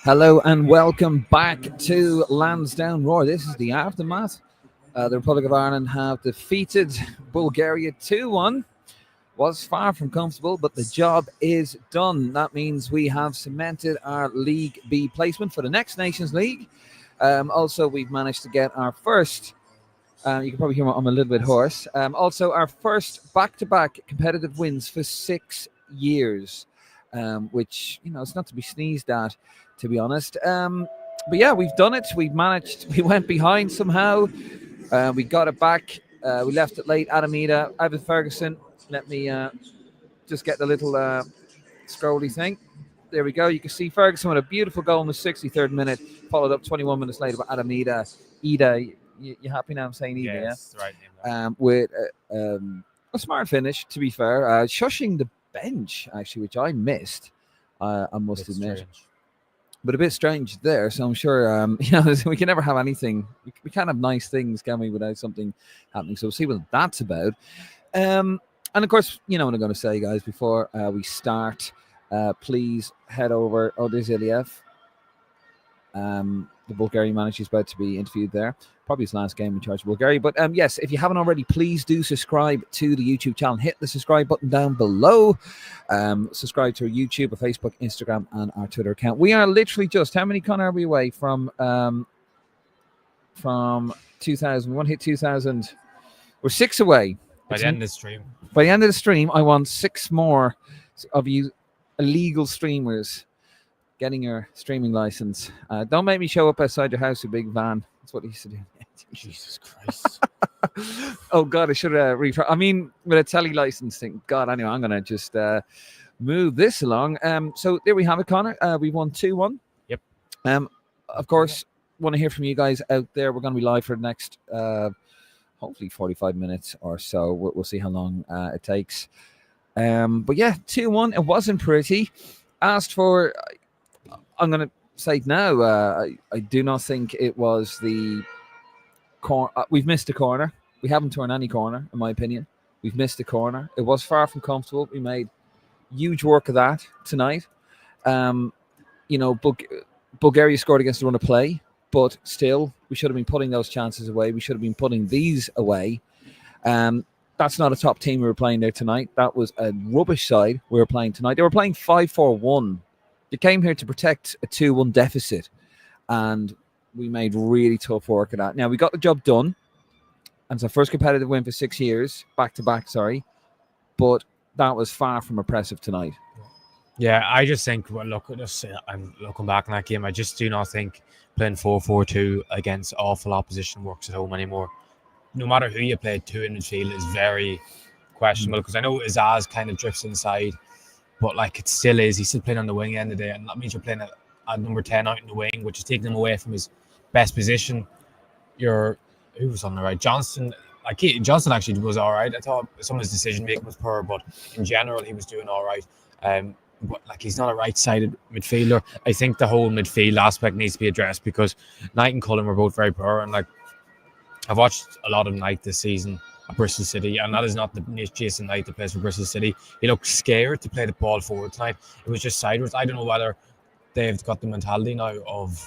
Hello and welcome back to Lansdowne ROAR. This is the aftermath. The Republic of Ireland have defeated Bulgaria 2-1. Was far from comfortable, but the job is done. That means we have cemented our League B placement for the next Nations League. Also, we've managed to get our first, you can probably hear I'm a little bit hoarse, also our first back-to-back competitive wins for 6 years, which, it's not to be sneezed at, to be honest. But yeah, we've done it. We've managed. We went behind somehow. We got it back. We left it late. Adamita, Ivan Ferguson. Let me just get the little scrolly thing. There we go. You can see Ferguson with a beautiful goal in the 63rd minute, followed up 21 minutes later by Adamita. Ida, you happy now? I'm saying Ida, yes, yeah? Right. With a smart finish, to be fair. Shushing the bench, actually, which I missed, I must admit. Strange. But a bit strange there. So I'm sure, we can never have anything. We can't have nice things, can we, without something happening? So we'll see what that's about. And of course, you know what I'm going to say, guys, before we start. Please head over. Oh, there's Iliev. The Bulgarian manager is about to be interviewed there. Probably his last game in charge of Bulgaria. But yes, if you haven't already, please do subscribe to the YouTube channel. Hit the subscribe button down below. Subscribe to our YouTube, our Facebook, Instagram, and our Twitter account. We are literally just, how many, Con, are we away from 2000? We want to hit 2000. We're 6 away. By the end of the stream. By the end of the stream, I want 6 more of you illegal streamers getting your streaming license. Don't make me show up outside your house with a big van. That's what he used to do. Jesus Christ. Oh, God, I should have with a telly license thing. God, anyway, I'm going to just move this along. So there we have it, Connor. We won 2-1. Yep. Of course, want to hear from you guys out there. We're going to be live for the next, hopefully, 45 minutes or so. We'll see how long it takes. But yeah, 2-1. It wasn't pretty. Asked for... I'm going to say now, I do not think it was the corner. We've missed a corner. We haven't turned any corner, in my opinion. We've missed a corner. It was far from comfortable. We made huge work of that tonight. Bulgaria scored against the run of play, but still, we should have been putting those chances away. We should have been putting these away. That's not a top team we were playing there tonight. That was a rubbish side we were playing tonight. They were playing 5-4-1. They came here to protect a 2-1 deficit, and we made really tough work of that. Now, we got the job done, and it's our first competitive win for 6 years, back-to-back, but that was far from impressive tonight. Yeah, I just think, I'm looking back on that game, I just do not think playing 4-4-2 against awful opposition works at home anymore. No matter who you play, 2 in midfield is very questionable, because I know Azaz kind of drifts inside, but it still is. He's still playing on the wing end of the day, and that means you're playing at number 10 out in the wing, which is taking him away from his best position. Who was on the right? Johnston. Johnston actually was all right. I thought some of his decision making was poor, but in general he was doing all right. But he's not a right-sided midfielder. I think the whole midfield aspect needs to be addressed, because Knight and Cullen were both very poor, and I've watched a lot of Knight this season at Bristol City, and that is not the Jason Knight that plays for Bristol City. He looked scared to play the ball forward tonight. It was just sideways. I don't know whether they've got the mentality now of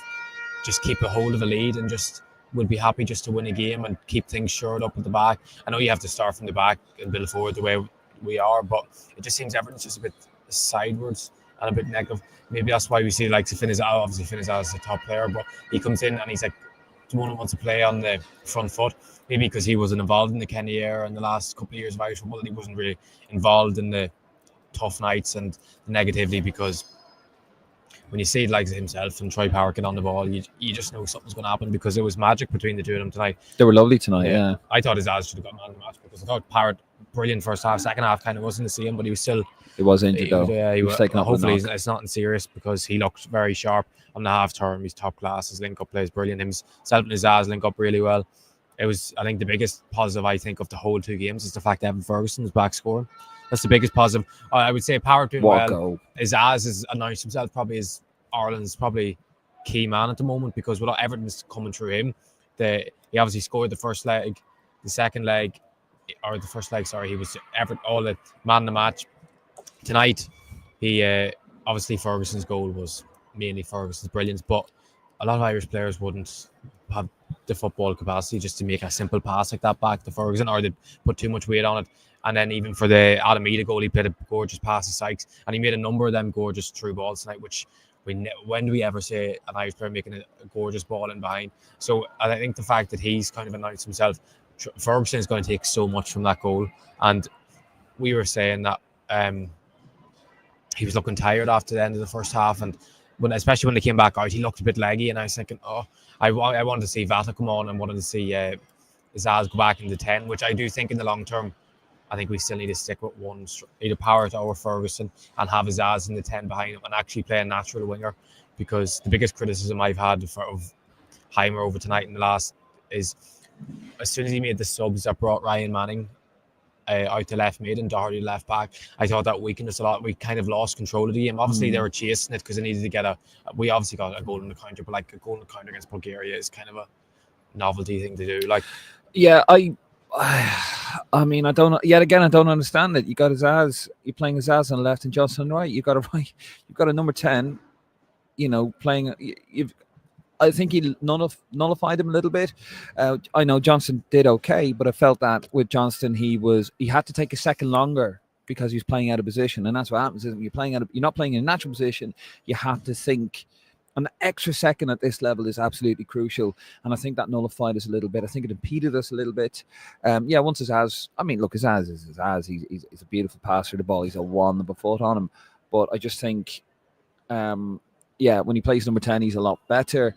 just keep a hold of a lead and just would be happy just to win a game and keep things shored up at the back. I know you have to start from the back and build forward the way we are, but it just seems everything's just a bit sideways and a bit negative. Maybe that's why we see Finizal. Obviously Finizal is a top player, but he comes in and he's the one who wants to play on the front foot. Maybe because he wasn't involved in the Kenny era in the last couple of years of Irish football, he wasn't really involved in the tough nights and the negativity, because when you see himself and Troy Power get on the ball, you just know something's going to happen, because it was magic between the two of them tonight. They were lovely tonight, yeah. I thought his ass should have got man of the match, because I thought Power, brilliant first half, second half kind of wasn't to see him, but he was still... It was injured, though. Yeah, he was taken off. Hopefully it's nothing serious, because he looked very sharp on the half term. He's top class. His link-up play is brilliant. Himself and his ass link up really well. It was, I think, the biggest positive, I think, of the whole 2 games is the fact that Evan Ferguson is back scoring. That's the biggest positive. I would say Power doing well. His ass has announced himself probably as Ireland's probably key man at the moment, because without everything's coming through him, he obviously scored the first leg, the second leg, or the first leg, sorry, he was all the man of the match. Tonight, he obviously Ferguson's goal was mainly Ferguson's brilliance, but a lot of Irish players wouldn't have the football capacity just to make a simple pass like that back to Ferguson, or they put too much weight on it. And then even for the Alameda goal, he played a gorgeous pass to Sykes, and he made a number of them gorgeous through balls tonight, which when do we ever say an Irish player making a gorgeous ball in behind? So I think the fact that he's kind of announced himself, Ferguson is going to take so much from that goal. And we were saying that he was looking tired after the end of the first half, and especially when they came back out, he looked a bit leggy, and I was thinking, I wanted to see Vata come on and wanted to see Zaz go back into 10, which I do think in the long term, I think we still need to stick with one, either Power or Ferguson, and have Zaz in the 10 behind him and actually play a natural winger, because the biggest criticism I've had of Heimer over tonight in the last is as soon as he made the subs that brought Ryan Manning out to left mid and Doherty left back, I thought that weakened us a lot. We kind of lost control of the game. Obviously, they were chasing it because they needed to get we obviously got a goal in the counter, but like a goal in the counter against Bulgaria is kind of a novelty thing to do. Like, yeah, I mean, I don't know. Yet again, I don't understand it. You got Azaz, you're playing Azaz on the left and Johnson on the right. You got a number 10, playing. I think he nullified him a little bit. I know Johnson did okay, but I felt that with Johnston, he had to take a second longer because he was playing out of position, and that's what happens. Isn't it? You're not playing in a natural position. You have to think. An extra second at this level is absolutely crucial, and I think that nullified us a little bit. I think it impeded us a little bit. Once Azaz, I mean, look, Azaz is Azaz. He's a beautiful passer of the ball. He's a one number foot on him, but I just think, when he plays number 10, he's a lot better.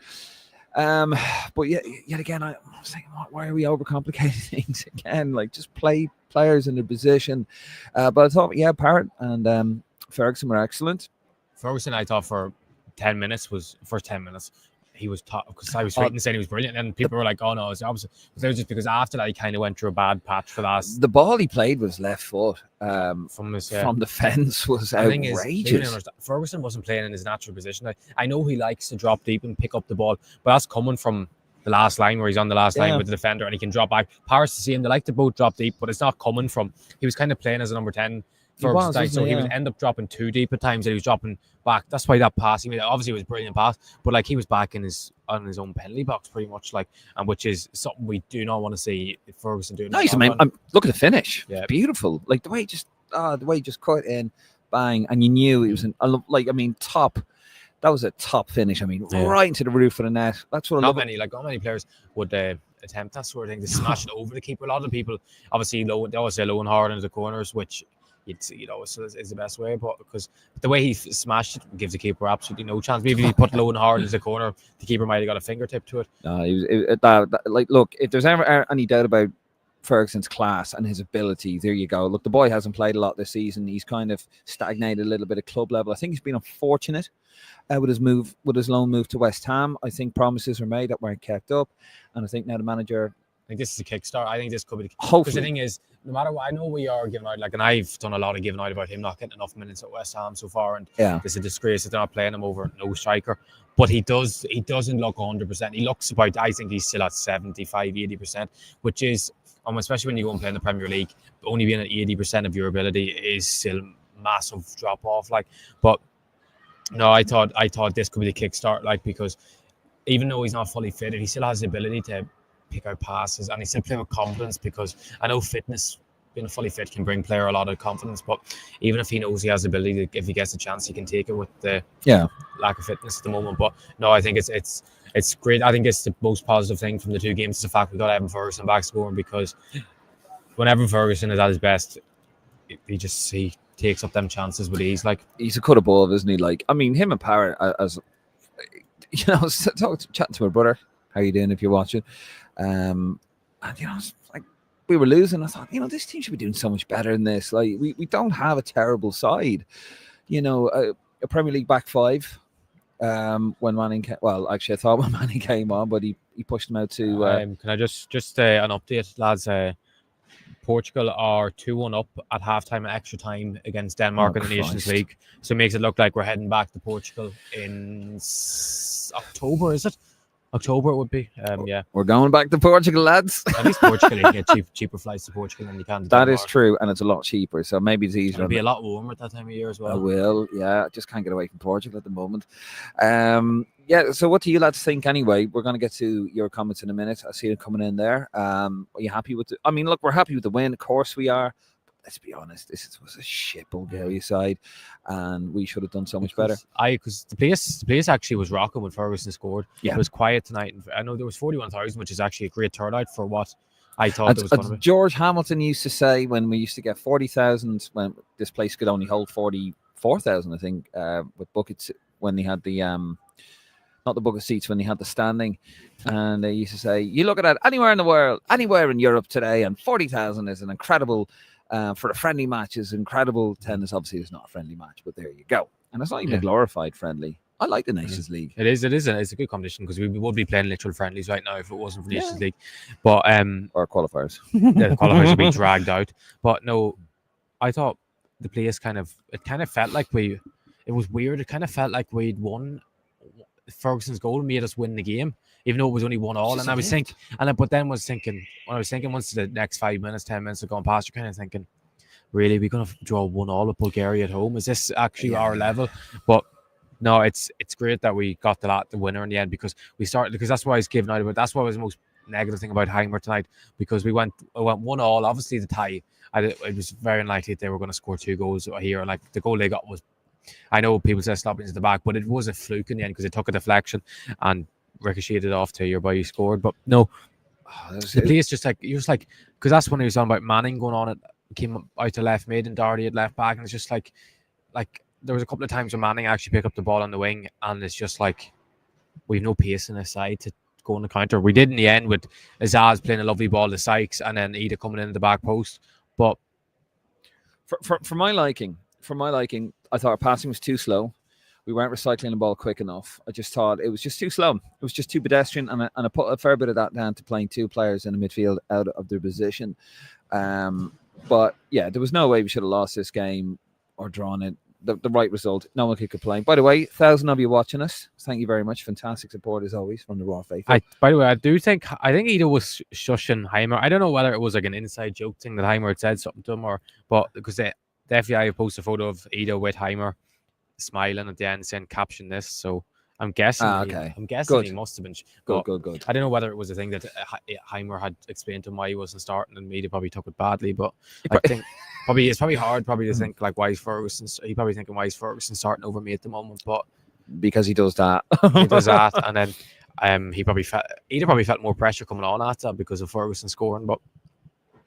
But yet again, I was thinking, why are we overcomplicating things again? Like, just play players in their position. But I thought, Parrott and Ferguson were excellent. Ferguson, I thought for 10 minutes first 10 minutes he was top, because I was tweeting saying he was brilliant, and people were like, oh no, it's the opposite. But it was just because after that he kind of went through a bad patch for that. The ball he played was left foot from the fence was outrageous. Ferguson wasn't playing in his natural position. I know he likes to drop deep and pick up the ball, but that's coming from the last line where he's on the last line with the defender and he can drop back. Paris to see him, they like to both drop deep, but it's not coming from. He was kind of playing as a number 10. He would end up dropping too deep at times, and he was dropping back. That's why that pass he made, obviously, it was a brilliant pass, but like he was back on his own penalty box pretty much, like, and which is something we do not want to see Ferguson doing. Nice, look at the finish. Yeah, beautiful. Like the way he just cut in, bang, and you knew it was top. That was a top finish. I mean, right into the roof of the net. That's what not many players would attempt that sort of thing, to smash it over the keeper. A lot of people obviously they always say low and hard into the corners, which is the best way, but because the way he smashed it gives the keeper absolutely no chance. Maybe if he put low and hard into the corner, the keeper might have got a fingertip to it. Look, if there's ever any doubt about Ferguson's class and his ability, there you go. Look, the boy hasn't played a lot this season. He's kind of stagnated a little bit at club level. I think he's been unfortunate with his loan move to West Ham. I think promises were made that weren't kept up, and I think now the manager. I think this is a kickstart. I think this could be. Hopefully, because the thing is, no matter what, I know we are giving out, and I've done a lot of giving out about him not getting enough minutes at West Ham so far, and it's a disgrace that they're not playing him over no striker. But he doesn't look 100%. He looks about. I think he's still at 75, 80%, which is, especially when you go and play in the Premier League, only being at 80% of your ability is still massive drop off. But no, I thought this could be the kickstart, because even though he's not fully fit, he still has the ability to pick out passes, and he's still playing with confidence, because I know fitness, being fully fit, can bring player a lot of confidence, but even if he knows he has the ability to, if he gets a chance, he can take it with the lack of fitness at the moment. But no, I think it's great. I think it's the most positive thing from the two games is the fact we got Evan Ferguson back scoring, because when Evan Ferguson is at his best, he takes up them chances with ease. He's a cut above, isn't he? Him and Parrott, as chatting to my brother, how you doing if you're watching? And it's like we were losing. I thought, this team should be doing so much better than this. We don't have a terrible side. A Premier League back five. When Manning came, I thought when Manning came on, but he pushed him out to. Can I just an update, lads? Portugal are 2-1 up at halftime at extra time against Denmark in the Nations League. So it makes it look like we're heading back to Portugal in October, is it? October it would be. Yeah. We're going back to Portugal, lads. At least Portugal, you can get cheaper flights to Portugal than you can to That Denmark. is true, and it's a lot cheaper. So maybe it's easier. It'll be a lot warmer at that time of year as well. I will, yeah. I just can't get away from Portugal at the moment. Yeah, so what do you lads think anyway? We're going to get to your comments in a minute. I see it coming in there. Are you happy with it? I mean, look, we're happy with the win. Of course we are. But let's be honest, was a shit Bulgaria side, and we should have done so much better. Because the place actually was rocking when Ferguson scored. Yeah. It was quiet tonight. I know there was 41,000, which is actually a great turnout for what I thought it was going to be. George Hamilton used to say when we used to get 40,000, when this place could only hold 44,000, I think, with buckets when they had the not the bucket seats, when they had the standing, and they used to say, you look at that anywhere in the world, anywhere in Europe today, and 40,000 is an incredible for a friendly match, is incredible tennis. Obviously, it's not a friendly match, but there you go. And it's not even a glorified friendly. I like the Nations League. It is. It's a good competition because we would be playing literal friendlies right now if it wasn't for Nations League. But or qualifiers. The qualifiers would be dragged out. But no, I thought the place kind of felt like it was weird. It kind of felt like we'd won. Ferguson's goal made us win the game, even though it was only 1-1. And I was thinking, once the next 5 minutes, 10 minutes have gone past, you're kind of thinking, really, we're going to draw 1-1 with Bulgaria at home? Is this actually our level? But no, it's great that we got the winner in the end, because that's why I was giving out about. That's what was the most negative thing about Heimer tonight, because we went 1-1. Obviously, the tie. It was very unlikely that they were going to score 2 goals here. Like the goal they got was, I know people say sloppy into the back, but it was a fluke in the end because it took a deflection and ricocheted off to your boy who scored. But no, the place just like because that's when he was on about Manning going on it, came out to left mid and Doherty at left back, and it's just like there was a couple of times when Manning actually picked up the ball on the wing, and it's just like we've no pace in his side to go on the counter. We did in the end with Azaz playing a lovely ball to Sykes and then Ida coming in the back post. But for my liking, I thought our passing was too slow. We weren't recycling the ball quick enough. I just thought it was just too slow. It was just too pedestrian, and I put a fair bit of that down to playing 2 players in the midfield out of their position. But yeah, there was no way we should have lost this game or drawn it. The right result. No one could complain. By the way, 1,000 of you watching us. Thank you very much. Fantastic support as always from the Roar faithful. By the way, I think Ida was shushing Heimer. I don't know whether it was like an inside joke thing that Heimer had said something to him, but because the FAI posted a photo of Ida with Heimer smiling at the end saying caption this, so I'm guessing he must have been good. I don't know whether it was a thing that Heimer had explained to him why he wasn't starting, and media probably took it badly, but I think it's probably hard to think like why is Ferguson starting over me at the moment, but because he does that. And then Ida probably felt more pressure coming on at that because of Ferguson scoring, but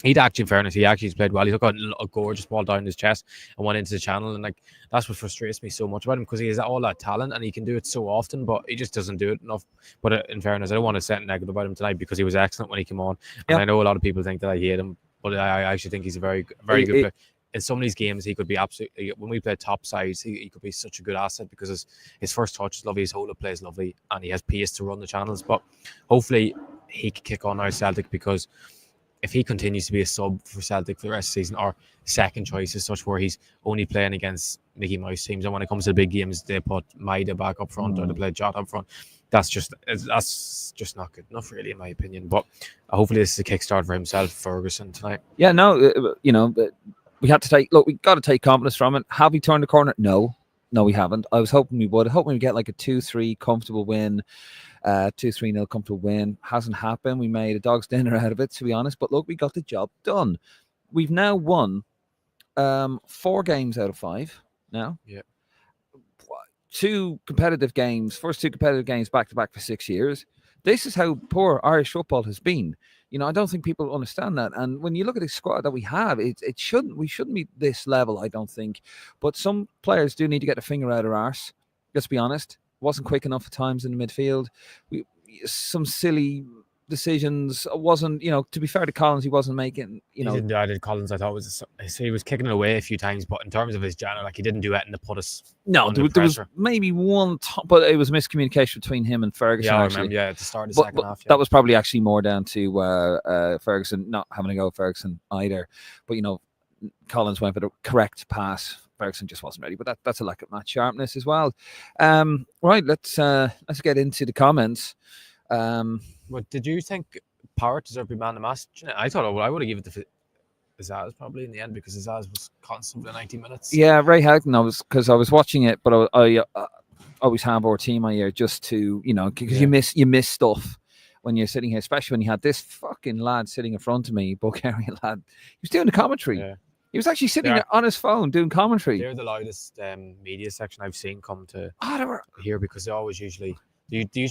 in fairness, he actually played well. He took a gorgeous ball down his chest and went into the channel, and like that's what frustrates me so much about him, because he has all that talent and he can do it so often, but he just doesn't do it enough. But in fairness, I don't want to say negative about him tonight because he was excellent when he came on, and I know a lot of people think that I hate him, but I actually think he's a very, very good player. In some of these games, he could be absolutely. When we play top sides, he could be such a good asset because his first touch is lovely, his hold up play is lovely, and he has pace to run the channels. But hopefully, he can kick on now Celtic, because if he continues to be a sub for Celtic for the rest of the season, or second choice as such, where he's only playing against Mickey Mouse teams, and when it comes to the big games, they put Maida back up front or they play Jota up front, that's just not good enough, really, in my opinion. But hopefully this is a kickstart for himself, Ferguson, tonight. Yeah, no, we had to we got to take confidence from it. Have we turned the corner? No, we haven't. I was hoping we would. Hoping we'd get like a 2-3 comfortable win. 2-3-0 comfortable win. Hasn't happened. We made a dog's dinner out of it, to be honest, but look, we got the job done. We've now won 4 games out of 5 now. Yeah. 2 competitive games, first 2 competitive games back to back for 6 years. This is how poor Irish football has been. I don't think people understand that. And when you look at the squad that we have, we shouldn't be this level, I don't think. But some players do need to get a finger out of arse. Let's be honest. Wasn't quick enough at times in the midfield. Some silly decisions. Wasn't, to be fair to Collins, he wasn't making, I did Collins, I thought he was kicking it away a few times, but in terms of his channel, like he didn't do anything to put us. No, there was maybe one, but it was miscommunication between him and Ferguson. Yeah, I actually. remember, at the start of the second half. Yeah. That was probably actually more down to Ferguson not having to go Ferguson either. But Collins went for the correct pass. Ferguson just wasn't ready, but that's a lack of match sharpness as well. Right, let's get into the comments. But did you think Parrott deserved to be man of the match? I thought I would have given it to Azaz probably in the end because Azaz was constant for 90 minutes. Yeah, Ray Houghton. I was watching it, but I always have our team on here just to because you miss stuff when you're sitting here, especially when you had this fucking lad sitting in front of me, Bulgarian lad. He was doing the commentary. Yeah. He was actually sitting there on his phone doing commentary. They're the loudest media section I've seen come to were here because they always usually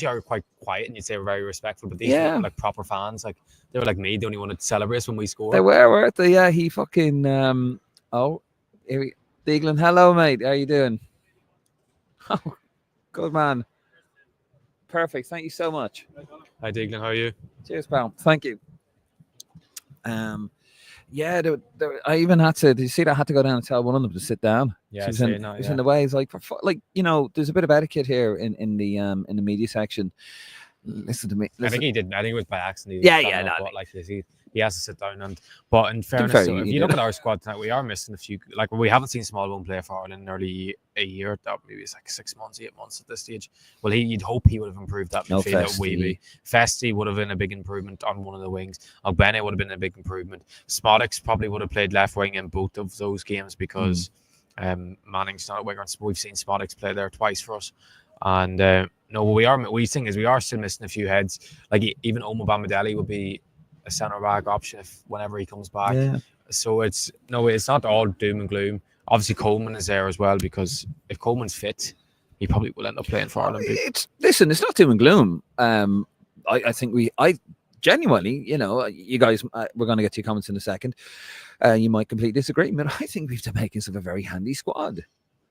are quite quiet and you'd say very respectful, but these were like proper fans. Like they were like me, they only wanted to celebrate when we scored. They were, weren't they? Yeah, he fucking Deaglan, hello mate, how you doing? Oh, good man. Perfect. Thank you so much. Hi Deaglan, how are you? Cheers, pal. Thank you. Yeah, I even had to. Did you see that? I had to go down and tell one of them to sit down. Yeah, he was in the way. He's like, there's a bit of etiquette here in the media section. Listen to me. I think he did. I think it was by accident. He has to sit down. But in fairness, if you look at our squad tonight, we are missing a few. Like we haven't seen Smallbone play for Ireland in nearly a year. That maybe it's like 6 months, 8 months at this stage. Well, you'd hope he would have improved that midfield. Festy would have been a big improvement on one of the wings. Albene would have been a big improvement. Smodics probably would have played left wing in both of those games because Manning's not a winger. We've seen Smodics play there twice for us. And what we think is we are still missing a few heads. Like even Omar Bamadeli would be a centre back option whenever he comes back. Yeah. So it's not all doom and gloom. Obviously Coleman is there as well because if Coleman's fit, he probably will end up playing for Ireland. It's not doom and gloom. I think I genuinely, you guys, we're going to get to your comments in a second. You might completely disagree, but I think we have the makings of a very handy squad.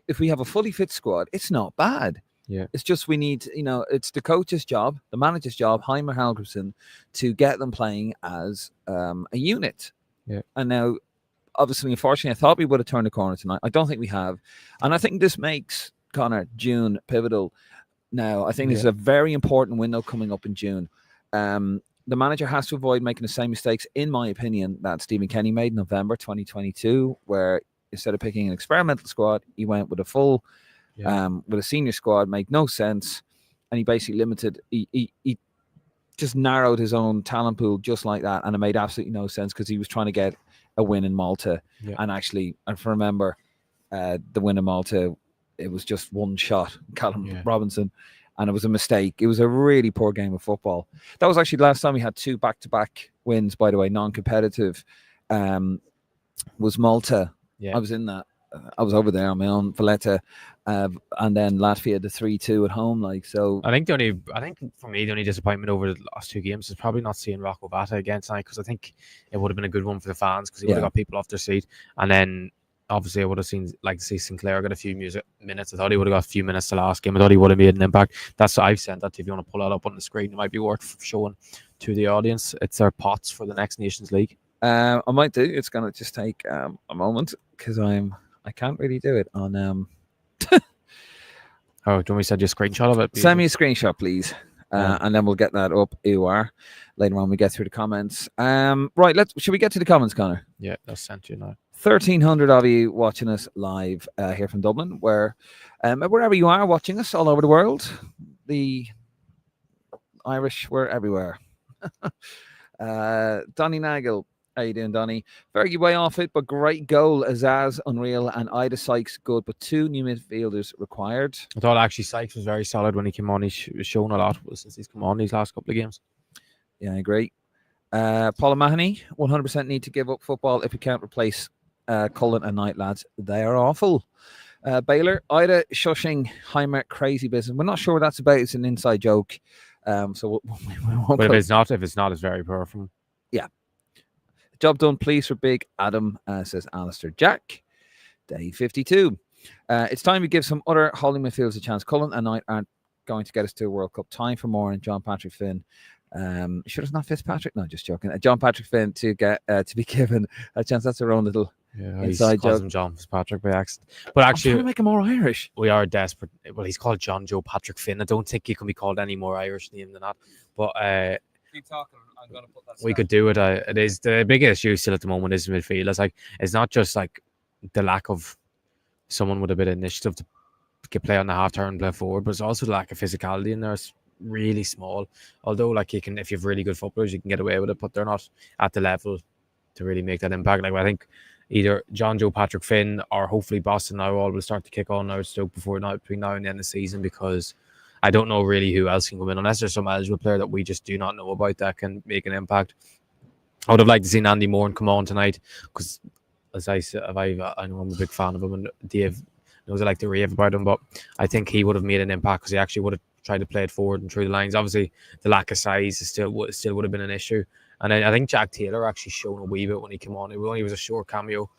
If we have a fully fit squad, it's not bad. Yeah, it's just we need, it's the coach's job, the manager's job, Heimer Halgrimsson, to get them playing as a unit. Yeah. And now, obviously, unfortunately, I thought we would have turned the corner tonight. I don't think we have. And I think this makes, Connor, June pivotal. Now, I think there's a very important window coming up in June. The manager has to avoid making the same mistakes, in my opinion, that Stephen Kenny made in November 2022, where instead of picking an experimental squad, he went with a full... with a senior squad, made no sense, and he basically limited. He just narrowed his own talent pool just like that, and it made absolutely no sense because he was trying to get a win in Malta, and actually, if I remember, the win in Malta, it was just one shot, Callum Robinson, and it was a mistake. It was a really poor game of football. That was actually the last time we had 2 back-to-back wins. By the way, non-competitive. Was Malta? Yeah, I was in that. I was over there on my own, Valletta, and then Latvia, the 3-2 at home. I think for me the only disappointment over the last 2 games is probably not seeing Rocco Vata again tonight because I think it would have been a good one for the fans because he would have got people off their seat, and then obviously I would have liked to see Sinclair get a few minutes. I thought he would have got a few minutes the last game. I thought he would have made an impact. That's what I've sent that. If you want to pull that up on the screen, it might be worth showing to the audience. It's their pots for the next Nations League. I might do. It's gonna just take a moment because I can't really do it on. Do you want me to send you a screenshot of it? Send me a screenshot, please, and then we'll get that up later on. We get through the comments. Right, should we get to the comments, Connor? Yeah, that's sent you now. 1,300 of you watching us live here from Dublin, wherever you are watching us all over the world. The Irish, we're everywhere. Donny Nagel. How you doing, Donny? Very way off it, but great goal. Azaz, unreal, and Ida Sykes, good, but 2 new midfielders required. I thought actually Sykes was very solid when he came on. He's shown a lot since he's come on these last couple of games. Yeah, I agree. Paul Mahoney, 100% need to give up football if we can't replace Cullen and Knight, lads. They are awful. Baylor, Ida shushing Heimer, crazy business. We're not sure what that's about. It's an inside joke. So we won't. But if it's not, it's very poor from him. Yeah. Job done, please, for Big Adam, says Alistair Jack. Day 52. It's time we give some other holding midfielders a chance. Cullen and Knight aren't going to get us to a World Cup. Time for more, and John Patrick Finn. Sure it's not Fitzpatrick? No, just joking. John Patrick Finn to be given a chance. That's our own little inside joke. Him John Fitzpatrick by accident. But actually, I'm trying to make him more Irish. We are desperate. Well, he's called John Joe Patrick Finn. I don't think he can be called any more Irish name than that. But keep talking. I'm gonna put that. We could do it. It is the biggest issue still at the moment is midfield. It's not just like the lack of someone with a bit of initiative to play on the half turn, play forward, but it's also the lack of physicality in there. really small. Although, like, you can, if you have really good footballers, you can get away with it, but they're not at the level to really make that impact. Like, I think either John Joe Patrick Finn or hopefully Boston now all will start to kick on now at Stoke between now and the end of the season, because I don't know really who else can come in unless there's some eligible player that we just do not know about that can make an impact. I would have liked to see Andy Moore come on tonight, because as I said, I know I'm a big fan of him, and Dave knows I like to rave about him, but I think he would have made an impact because he actually would have tried to play it forward and through the lines. Obviously, the lack of size still would have been an issue. And I think Jack Taylor actually shown a wee bit when he came on. It only was a short cameo.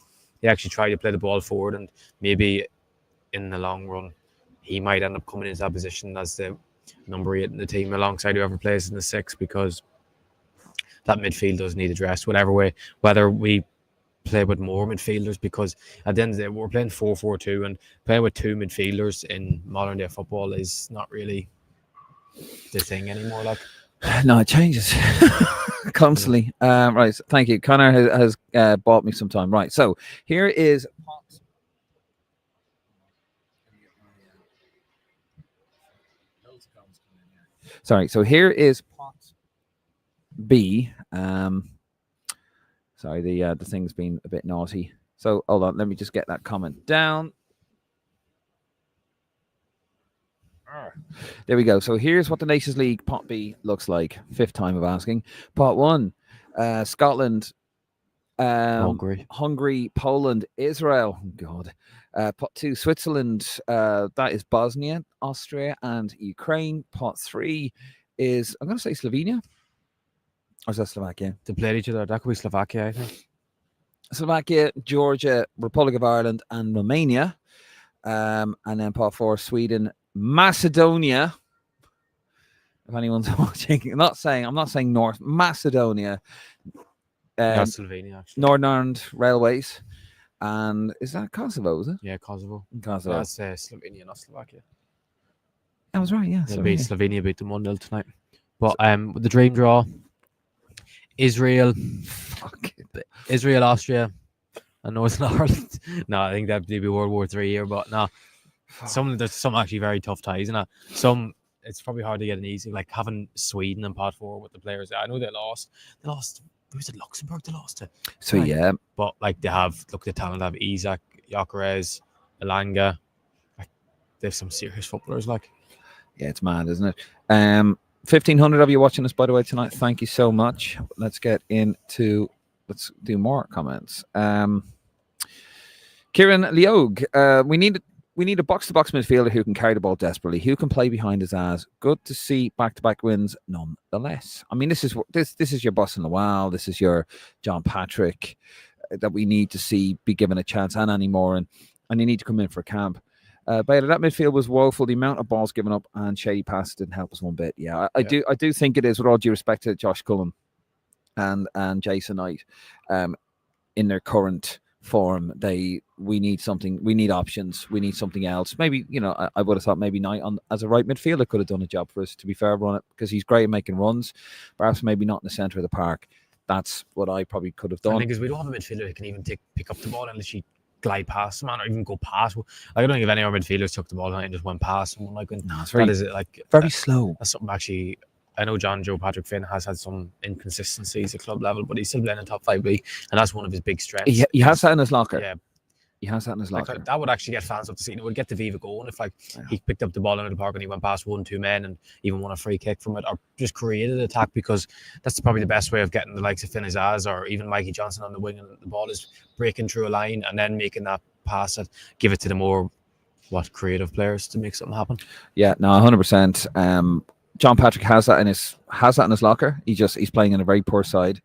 He actually tried to play the ball forward, and maybe in the long run, he might end up coming into that position as the number 8 in the team alongside whoever plays in the 6, because that midfield does need addressed, whatever way, whether we play with more midfielders, because at the end of the day, we're playing 4-4-2, and playing with 2 midfielders in modern day football is not really the thing anymore. Like, no, it changes constantly. Right, so thank you. Connor has bought me some time. Right, so here is so here is pot B. Sorry, the thing's been a bit naughty. So hold on, let me just get that comment down. There we go. So here's what the Nations League Pot B looks like. 5th time of asking. Pot 1, Scotland, Hungary, Poland, Israel. Oh, God. Pot 2, Switzerland. That is Bosnia, Austria, and Ukraine. Pot 3 is, I'm going to say Slovenia. Or is that Slovakia? They played each other. That could be Slovakia, I think. Slovakia, Georgia, Republic of Ireland, and Romania. And then pot 4, Sweden, Macedonia. If anyone's watching, I'm not saying North Macedonia. Slovenia, actually. Northern Ireland Railways. And is that Kosovo, is it? Yeah, Kosovo. That's Slovenia, not Slovakia. That was right, yeah. Slovenia beat them 1-0 tonight. But with the dream draw, Israel, Austria, and Northern Ireland. No, I think that'd be World War III here, but no. There's some actually very tough ties, and it's probably hard to get an easy, like having Sweden in pot 4 with the players. I know they lost. Who's it? Luxembourg they lost to. So yeah, but like they have, look at the talent. They have Isaac, Gyökeres, Elanga. Like, they have some serious footballers. Like, yeah, it's mad, isn't it? 1,500 of you watching us, by the way, tonight. Thank you so much. Let's do more comments. Kieran Leog, we need a box-to-box midfielder who can carry the ball desperately, who can play behind his ass. Good to see back-to-back wins, nonetheless. I mean, this is your Boston Lowell, this is your John Patrick that we need to see be given a chance, and Annie Moore, and you need to come in for camp. Baylor, that midfield was woeful. The amount of balls given up and shady passes didn't help us one bit. Yeah, I do think it is, with all due respect to Josh Cullen and Jason Knight, in their current form, we need something. We need options. We need something else. Maybe, I would have thought maybe Knight as a right midfielder could have done a job for us, to be fair, run it, because he's great at making runs. Perhaps maybe not in the centre of the park. That's what I probably could have done. I think because we don't have a midfielder who can even pick up the ball and literally glide past the man, or even go past. I don't think if any of our midfielders took the ball and just went past someone. Like, no, it's very slow. That's something actually. I know John Joe Patrick Finn has had some inconsistencies at club level, but he's still playing in top 5 league, and that's one of his big strengths. He has that in his locker. Yeah, he has that in his locker. Like, that would actually get fans up to see. It would get the Viva going if he picked up the ball into the park and he went past 1-2 men and even won a free kick from it, or just created an attack, because that's probably the best way of getting the likes of Finn Azaz or even Mikey Johnson on the wing, and the ball is breaking through a line and then making that pass that give it to the more creative players to make something happen. Yeah, no, 100%. John Patrick has that in his locker. He's playing in a very poor side.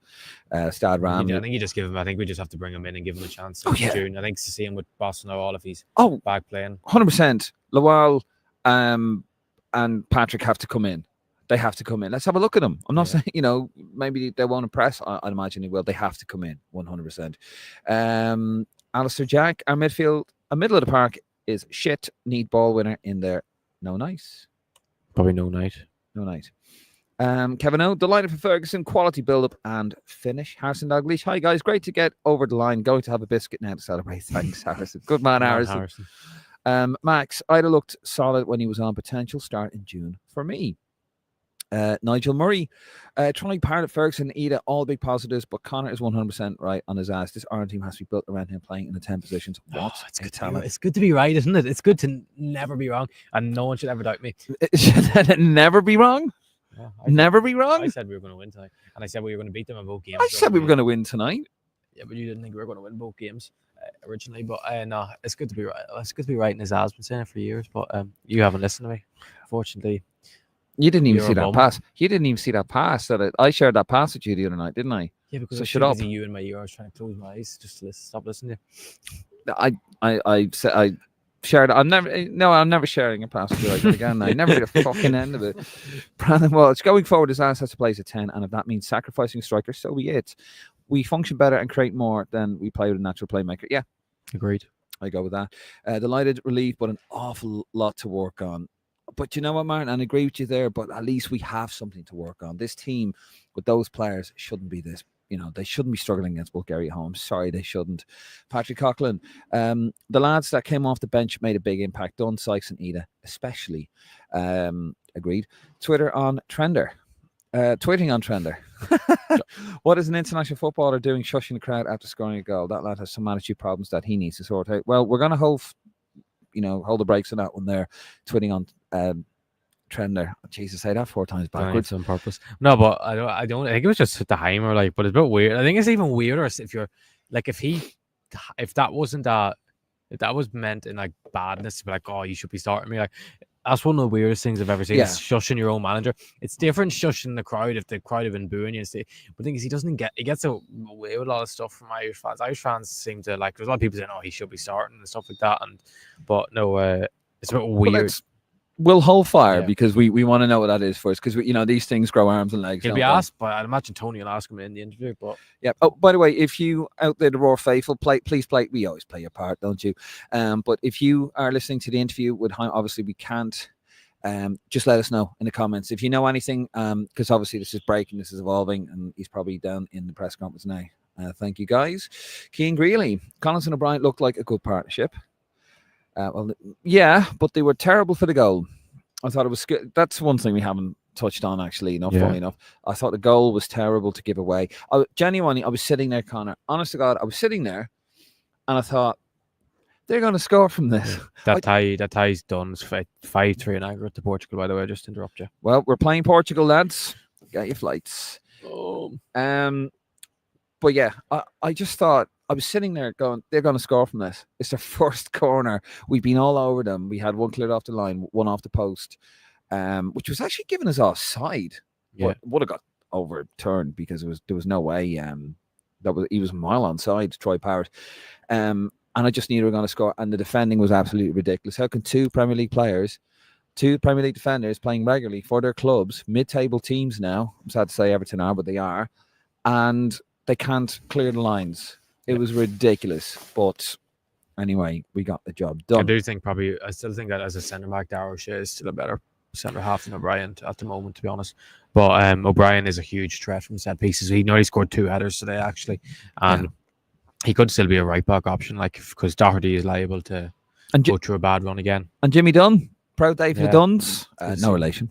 Stad Ram. I think you just give him. I think we just have to bring him in and give him a chance. June. I think to see him with Boston Lowell if he's back playing. 100%. Lowell and Patrick have to come in. They have to come in. Let's have a look at them. I'm not saying, maybe they won't impress. I'd imagine they will. They have to come in 100%. Alistair Jack, our middle of the park is shit. Need ball winner in there. No nice. Probably no night. No night. Kevin O, delighted for Ferguson, quality build-up and finish. Harrison Dalglish, hi guys, great to get over the line. Going to have a biscuit now to celebrate. Thanks, Harrison. Good man, Harrison. Max, Ida looked solid when he was on. Potential start in June for me. Nigel Murray, Troy Parrott, Ferguson, Ida, all big positives, but Connor is 100% right on his ass. This Ireland team has to be built around him playing in the 10 positions. What a talent. It's good to be right, isn't it? It's good to never be wrong, and no one should ever doubt me. Should it never be wrong? Yeah, never be wrong? I said we were going to win tonight, and I said we were going to beat them in both games. I said we were going to win tonight. Yeah, but you didn't think we were going to win both games originally. But no, it's good to be right. It's good to be right, and his has been saying it for years. But you haven't listened to me, unfortunately. You didn't even see that pass. You didn't even see that pass. I shared that pass with you the other night, didn't I? Yeah, because so I shut up. You in my ear. I was trying to close my eyes just to stop listening to you. I shared. I'm never sharing a pass with you like that again. I never get a fucking end of it. Brandon Walsh, going forward, his ass has to play as a 10, and if that means sacrificing strikers, so be it. We function better and create more than we play with a natural playmaker. Yeah, agreed. I go with that. Delighted, relieved, but an awful lot to work on. But you know what, Martin? I agree with you there, but at least we have something to work on. This team with those players shouldn't be this. They shouldn't be struggling against Bulgaria at home. Sorry, they shouldn't. Patrick Coughlin, the lads that came off the bench made a big impact. Dunn, Sykes and Ida, especially. Agreed. Twitter on Trender. Tweeting on Trender. What is an international footballer doing shushing the crowd after scoring a goal? That lad has some attitude problems that he needs to sort out. Well, we're going to hold the brakes on that one there. Tweeting on Trender. Jesus, say that 4 times backwards on purpose. No, but I don't. I think it was just the Heimer, but it's a bit weird. I think it's even weirder if you're if that was meant in badness to be like, oh, you should be starting me. That's one of the weirdest things I've ever seen. Yeah. Shushing your own manager. It's different shushing the crowd if the crowd have been booing you. But the thing is, he gets away with a lot of stuff from Irish fans. Irish fans seem to there's a lot of people saying, oh, he should be starting and stuff like that. But no, it's a bit weird. We'll hold fire because we want to know what that is first, because these things grow arms and legs. He'll be asked, but I'd imagine Tony will ask him in the interview. But yeah. Oh, by the way, if you out there, the Roar faithful, please play. We always play your part, don't you? But if you are listening to the interview with Heim, obviously we can't. Just let us know in the comments if you know anything, because obviously this is breaking, this is evolving, and he's probably down in the press conference now. Thank you, guys. Keane Greeley, Collins and O'Brien looked like a good partnership. Well, yeah, but they were terrible for the goal. I thought it was good. That's one thing we haven't touched on, actually, funny enough. I thought the goal was terrible to give away. Genuinely, I was sitting there, Connor. Honest to God, I was sitting there, and I thought, they're going to score from this. That tie's done. It's 5-3 in aggregate to Portugal, by the way. Just to interrupt you. Well, we're playing Portugal, lads. Get your flights. Oh. But yeah, I just thought, I was sitting there going, they're going to score from this. It's their first corner. We've been all over them. We had one cleared off the line, one off the post, which was actually giving us offside. Yeah. But would have got overturned because there was no way. He was a mile onside, Troy Parrott. And I just knew they were going to score. And the defending was absolutely ridiculous. How can two Premier League defenders playing regularly for their clubs, mid-table teams now, I'm sad to say Everton are, but they are, and they can't clear the lines? It was ridiculous. But anyway, we got the job done. I still think that as a centre-back, Darrow Shea is still a better centre-half than O'Brien at the moment, to be honest. But O'Brien is a huge threat from set pieces. He scored 2 headers today, actually. And he could still be a right-back option, because Doherty is liable to go through a bad run again. And Jimmy Dunn, proud day for the Duns. No relation.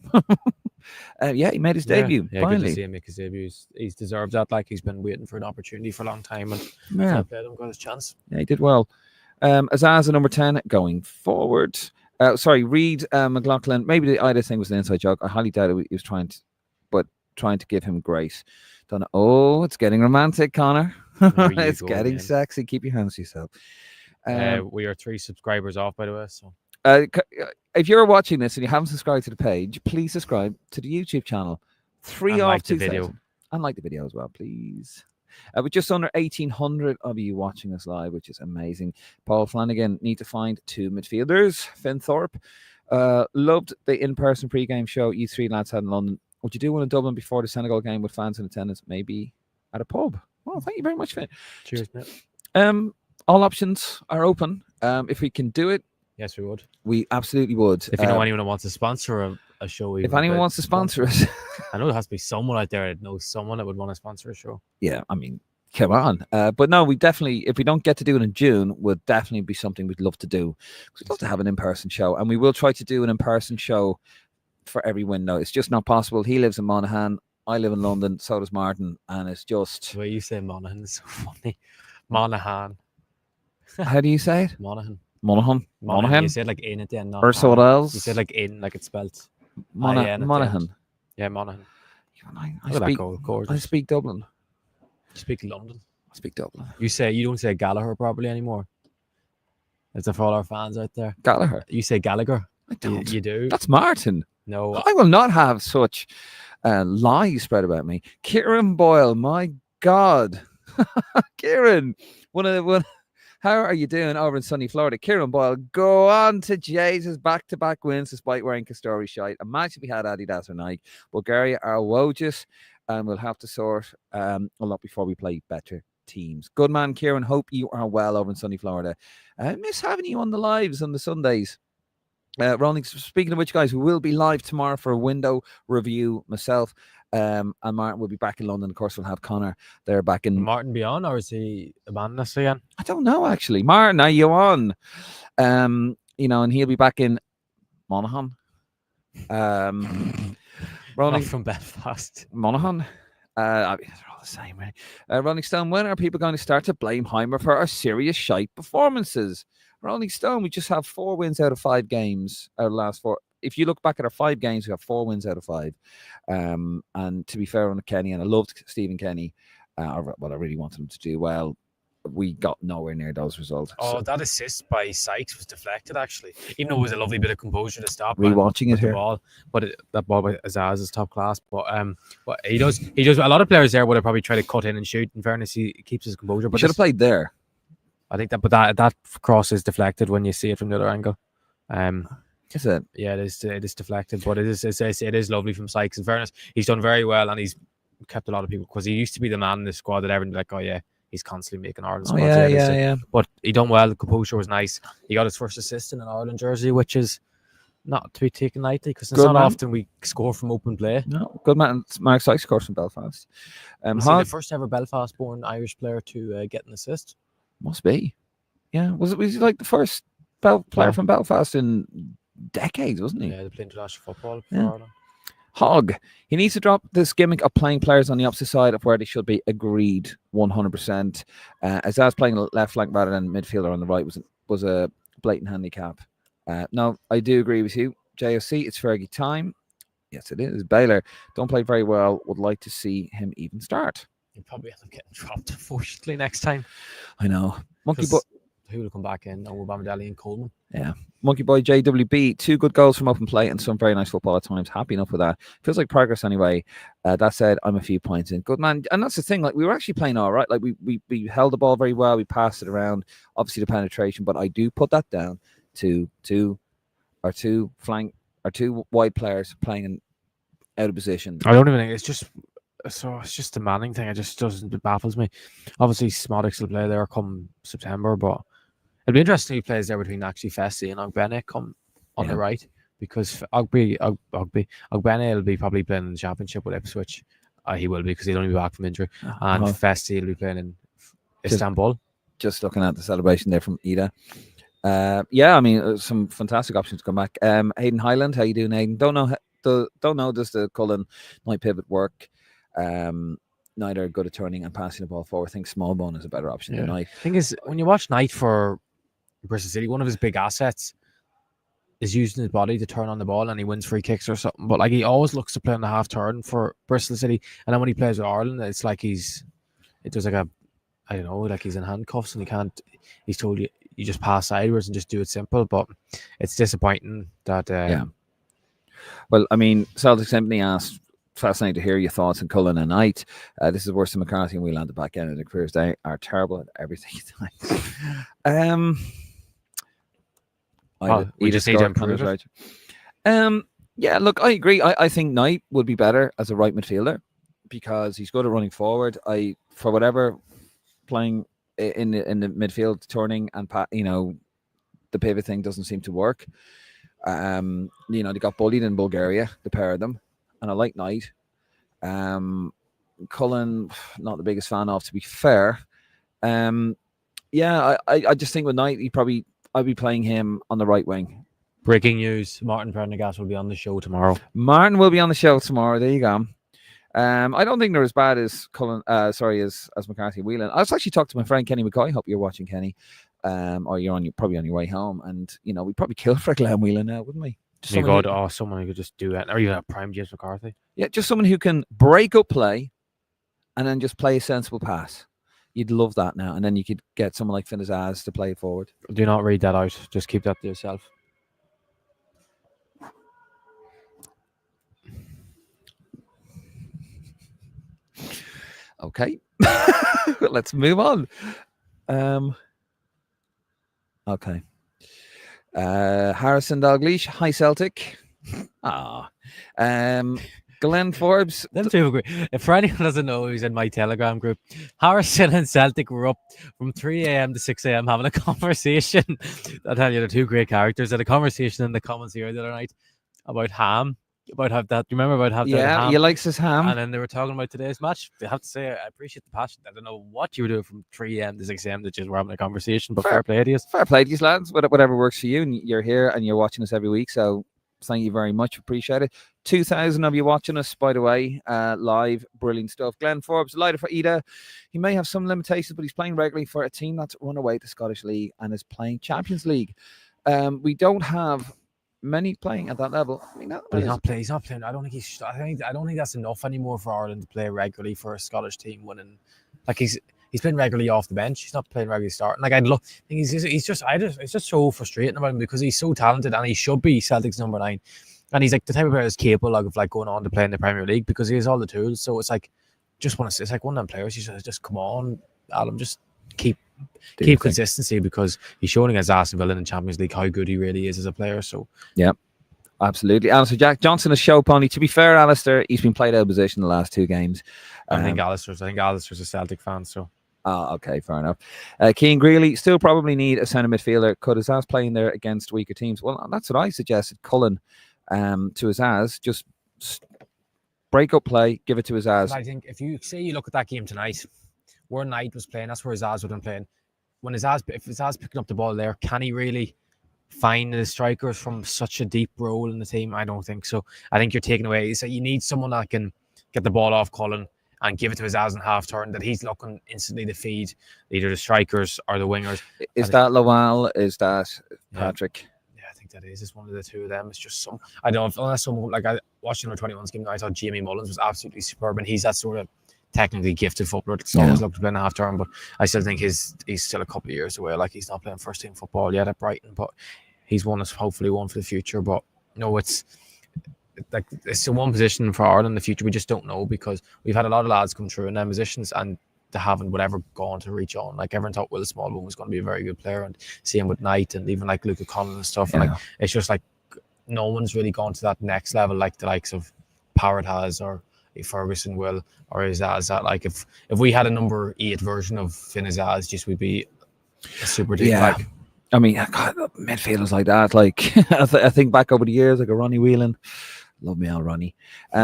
He made his debut. Yeah, finally. Good to see him make his debut. He's deserved that. He's been waiting for an opportunity for a long time, and got his chance. Yeah, he did well. Azaz at number 10 going forward. Reed McLaughlin. Maybe the Ida thing was an inside joke. I highly doubt it. He was trying to give him grace. Don't know. Oh, it's getting romantic, Connor. It's getting sexy. Keep your hands to yourself. We are 3 subscribers off, by the way. So, if you're watching this and you haven't subscribed to the page, please subscribe to the YouTube channel. 3 off 2,000. And like the video as well, please. With just under 1,800 of you watching us live, which is amazing. Paul Flanagan, need to find 2 midfielders. Finn Thorpe, loved the in-person pre-game show you 3 lads had in London. Would you do one in Dublin before the Senegal game with fans in attendance? Maybe at a pub. Well, thank you very much, Finn. Cheers, mate. All options are open. If we can do it, yes, we would. We absolutely would. If you know anyone who wants to sponsor a show, if anyone wants to sponsor us, I know there has to be someone out there that knows someone that would want to sponsor a show. Yeah, I mean, come on. But no, we definitely, if we don't get to do it in June, would definitely be something we'd love to do. We'd love to have an in-person show, and we will try to do an in-person show for every window. It's just not possible. He lives in Monaghan. I live in London. So does Martin. And it's just... The way you say Monaghan is so funny. Monaghan. How do you say it? Monaghan. Monaghan. Monaghan. You said like in at the end, not Or so what else? You said like in, like it's spelled. Monaghan. Yeah, Monaghan. I speak Dublin. You speak London. I speak Dublin. You don't say Gallagher properly anymore. Is that for all our fans out there? Gallagher. You say Gallagher. I don't. You do. That's Martin. No. I will not have such lies spread about me. Kieran Boyle, my God. Kieran, how are you doing over in sunny Florida? Kieran Boyle, go on to Jesus back-to-back wins despite wearing Castori shite. Imagine if we had Adidas or Nike. Bulgaria are wogus, and we'll have to sort a lot before we play better teams. Good man, Kieran. Hope you are well over in sunny Florida. Miss having you on the lives on the Sundays. Ronnie, speaking of which, guys, we will be live tomorrow for a window review. Myself and Martin will be back in London. Of course, we'll have Connor there back in. Will Martin be on, or is he abandoning us again? I don't know, actually. Martin, are you on? And he'll be back in Monaghan. Ronnie from Belfast. Monaghan. I mean, they're all the same, right? Rolling Stone, when are people going to start to blame Heimer for our serious shite performances? Rolling Stone, we just have 4 wins out of 5 games. Our last 4. If you look back at our 5 games, we have 4 wins out of 5. And to be fair on Kenny, and I loved Stephen Kenny. I really wanted him to do well. We got nowhere near those results. That assist by Sykes was deflected, actually. Even though it was a lovely bit of composure to stop. Rewatching it here. That ball by Azaz is top class. But he does. A lot of players there would have probably tried to cut in and shoot. In fairness, he keeps his composure. But should have played there. I think that cross is deflected when you see it from the other angle. Is it? Yeah, it is deflected, but it is lovely from Sykes. In fairness, he's done very well, and he's kept a lot of people, because he used to be the man in the squad that everyone like, oh yeah, he's constantly making Ireland squads. Yeah. But he done well. The composure was nice. He got his first assist in an Ireland jersey, which is not to be taken lightly, because it's not often we score from open play. No, good man. Mark Sykes scores from Belfast. The first ever Belfast-born Irish player to get an assist. Must be. Yeah. Was he like the first player from Belfast in decades, wasn't he? Yeah, they play international football for Ireland. Hogg, he needs to drop this gimmick of playing players on the opposite side of where they should be. Agreed, 100%. Azaz playing left flank rather than midfielder on the right was a blatant handicap. No, I do agree with you. JOC, it's Fergie time. Yes, it is. Baylor don't play very well. Would like to see him even start. He'll probably end up getting dropped, unfortunately, next time. I know. Monkey Boy. Who will come back in? Obama and Coleman. Yeah. Monkey Boy JWB, 2 good goals from open play and some very nice football at times. Happy enough with that. Feels like progress anyway. That said, I'm a few points in. Good man. And that's the thing. Like, we were actually playing all right. Like, we held the ball very well. We passed it around. Obviously, the penetration. But I do put that down to our two wide players playing out of position. I don't even think it's just a Manning thing. It baffles me. Obviously, Smodics will play there come September, but it'll be interesting who plays there between actually Fessy and Ogbene come on the right, because Ogbene will be probably playing in the championship with Ipswich. He will be, because he'll only be back from injury. And Fessy will be playing in Istanbul. Just looking at the celebration there from Ida. I mean, some fantastic options to come back. Hayden Highland, how you doing, Hayden? Don't know does the Cullen Knight pivot work. Neither good at turning and passing the ball forward. I think Smallbone is a better option than Knight. Thing is, when you watch Knight for Bristol City, one of his big assets is using his body to turn on the ball, and he wins free kicks or something. But like, he always looks to play on the half turn for Bristol City, and then when he plays with Ireland, it's like he's in handcuffs, and he's told you just pass sideways and just do it simple. But it's disappointing that. Well, I mean, Celtic Symphony asked. Fascinating to hear your thoughts on Cullen and Knight. This is worse than McCarthy and Whelan. The back end of the careers, they are terrible at everything. We just need to improve it. Yeah, look, I agree. I think Knight would be better as a right midfielder, because he's good at running forward. For whatever, playing in the midfield, turning and the pivot thing doesn't seem to work. They got bullied in Bulgaria, the pair of them. And I like Knight. Cullen, not the biggest fan of, to be fair. I just think with Knight, I'd be playing him on the right wing. Breaking news: Martin Prendergast will be on the show tomorrow. Martin will be on the show tomorrow. There you go. I don't think they're as bad as Cullen. As McCarthy Whelan. I was actually talking to my friend Kenny McCoy. Hope you're watching, Kenny. Or you're probably on your way home, and we'd probably kill for Glenn Whelan now, wouldn't we? Someone who could just do it, or even a prime James McCarthy. Yeah, just someone who can break up play, and then just play a sensible pass. You'd love that now, and then you could get someone like Finn Azaz to play forward. Do not read that out. Just keep that to yourself. Okay, let's move on. Okay. Harrison Dalgleish, hi Celtic. Glenn Forbes. Them two agree. If for anyone doesn't know who's in my Telegram group, Harrison and Celtic were up from 3 a.m. to 6 a.m. having a conversation. I'll tell you, they're two great characters. They had a conversation in the comments here the other night about ham. About have that. Do you remember about have that? Yeah, he likes his ham. And then they were talking about today's match. I have to say, I appreciate the passion. I don't know what you were doing from 3 a.m. to 6 a.m. that just were having a conversation, but fair play to you. Fair play to you, lads. Whatever works for you, and you're here and you're watching us every week, so thank you very much. Appreciate it. 2,000 of you watching us, by the way, live. Brilliant stuff. Glenn Forbes, delighted for Ida. He may have some limitations, but he's playing regularly for a team that's run away to Scottish League and is playing Champions League. We don't have many playing at that level. I mean, but he's not playing. I don't think that's enough anymore for Ireland to play regularly for a Scottish team winning. Like he's playing regularly off the bench. He's not playing regularly starting. Like it's just so frustrating about him because he's so talented and he should be Celtic's number 9. And he's like the type of player that's capable of like going on to play in the Premier League because he has all the tools. So it's like it's like one of them players. You just come on, Adam, just keep consistency because he's showing against Aston Villa in the Champions League how good he really is as a player. So yeah, absolutely. Alistair Jack Johnson is show pony. To be fair, Alistair, he's been played out of position the last 2 games. I think Alistair's a Celtic fan. So okay, fair enough. Keane Greeley still probably need a centre midfielder. Could Azaz playing there against weaker teams? Well, that's what I suggested. Cullen to Azaz, just break up play, give it to Azaz. I think if you look at that game tonight, where Knight was playing, that's where Azaz would have been playing. If Azaz picking up the ball there, can he really find the strikers from such a deep role in the team? I don't think so. I think you're taking away. So you need someone that can get the ball off Cullen and give it to Azaz in half turn that he's looking instantly to feed either the strikers or the wingers. Is that Lowell? Is that Patrick? Yeah, I think that is. It's one of the two of them. It's just some. I don't know. Unless someone like I watched under 21's game, I thought Jamie Mullins was absolutely superb, and he's that sort of technically gifted footballer that's always looked to play in a half turn, but I still think he's still a couple of years away. Like he's not playing first team football yet at Brighton, but he's hopefully one for the future. But no, it's like it's the one position for Ireland in the future we just don't know because we've had a lot of lads come through in them positions and they haven't whatever gone to reach on. Like everyone thought Will Smallbone was going to be a very good player, and same with Knight and even like Luca Conlon and stuff. And like it's just like no one's really gone to that next level like the likes of Parrott has or Ferguson will or Azaz. That like if we had a number 8 version of Finn Azaz, just would be a super deep. Yeah. Like, I mean, God, midfielders like that. Like I think back over the years, like a Ronnie Whelan. Love me, Al Ronnie.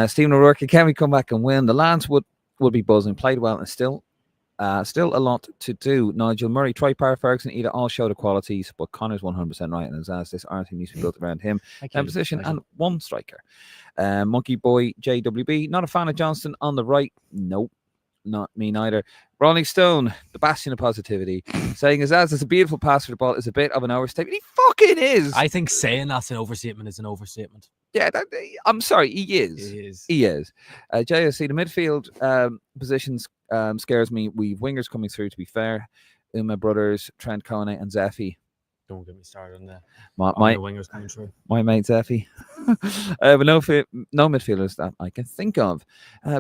Stephen O'Rourke, can we come back and win? The Lance would be buzzing. Played well and still a lot to do. Nigel Murray, Troy Parr, Ferguson, either all show the qualities, but Connor's 100% right. And as this Ireland team needs to be built around him. Position and one striker. Monkey Boy, JWB, not a fan of Johnston on the right. Nope, not me neither. Rolling Stone, the bastion of positivity, saying Azaz is a beautiful pass for the ball is a bit of an overstatement. He fucking is. I think saying that's an overstatement is an overstatement. Yeah, I'm sorry, he is. He is. JSC, the midfield positions scares me. We've wingers coming through, to be fair. Uma Brothers, Trent Kone and Zeffy. Don't get me started on that. My wingers coming through. My mate Zeffy. But no midfielders that I can think of.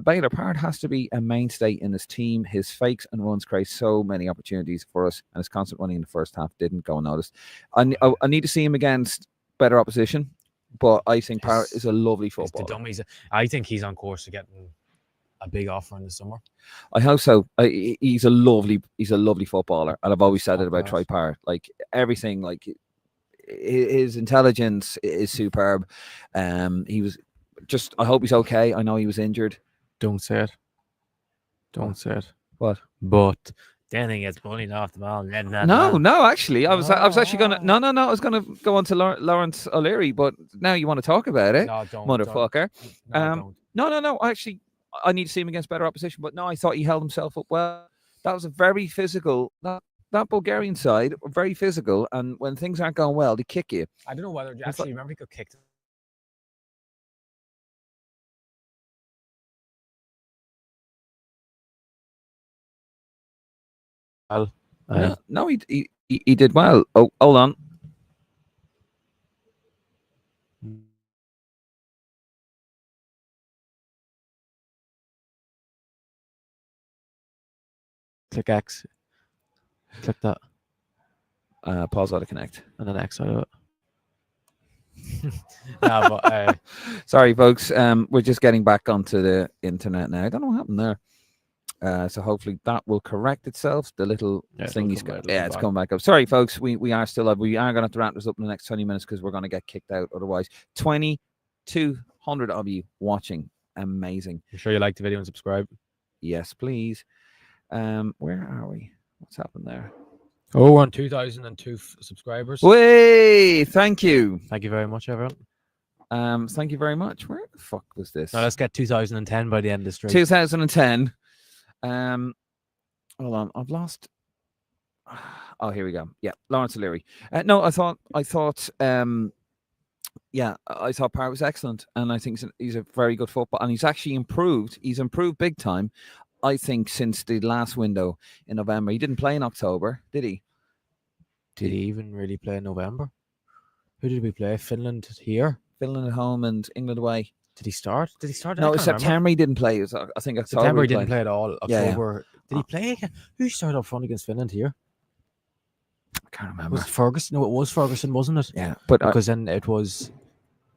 Baylor Parrott has to be a mainstay in this team. His fakes and runs create so many opportunities for us, and his constant running in the first half didn't go unnoticed. I need to see him against better opposition, but I think Parrott is a lovely footballer. I think he's on course to getting a big offer in the summer. I hope so. He's a lovely footballer, and I've always said it about Troy Parr. Like everything, like his intelligence is superb. He was just. I hope he's okay. I know he was injured. Don't say it. Don't say it. What? But Then he gets bullied off the ball. No, actually, I was actually gonna I was gonna go on to Lawrence O'Leary, but now you want to talk about it, No, don't, motherfucker. don't. No. Actually, I need to see him against better opposition, but no, I thought he held himself up well. That was a very physical. That Bulgarian side, very physical, and when things aren't going well, they kick you. I don't know whether actually remember he got kicked. Well, no, he did well. Oh, hold on. Click X. Click that. Pause auto connect. And then X out of it. No, but sorry, folks. We're just getting back onto the internet now. I don't know what happened there. So hopefully that will correct itself. The little thing he's got. Yeah, it's coming back up. Sorry, folks. We are still up. We are going to have to wrap this up in the next 20 minutes because we're going to get kicked out otherwise. 2,200 of you watching. Amazing. I'm sure you like the video and subscribe. Yes, please. Where are we? What's happened there? Oh, we're on 2,002 subscribers. Way, thank you. Thank you very much, everyone. Thank you very much. Where the fuck was this? Now let's get 2010 by the end of the stream. 2010. Hold on, I've lost. Oh, here we go. Yeah, Lawrence O'Leary. No, I thought I thought Parr was excellent, and I think he's a very good football, and he's actually improved. He's improved big time, I think, since the last window in November. He didn't play in October, did he? Did he even really play in November? Who did we play? Finland here? Finland at home and England away. Did he start? No, September he didn't play. It was, I think October. September he didn't play at all. October. Yeah. Did he play again? Who started up front against Finland here? I can't remember. Was it Ferguson? No, it was Ferguson, wasn't it? Yeah, but because then it was.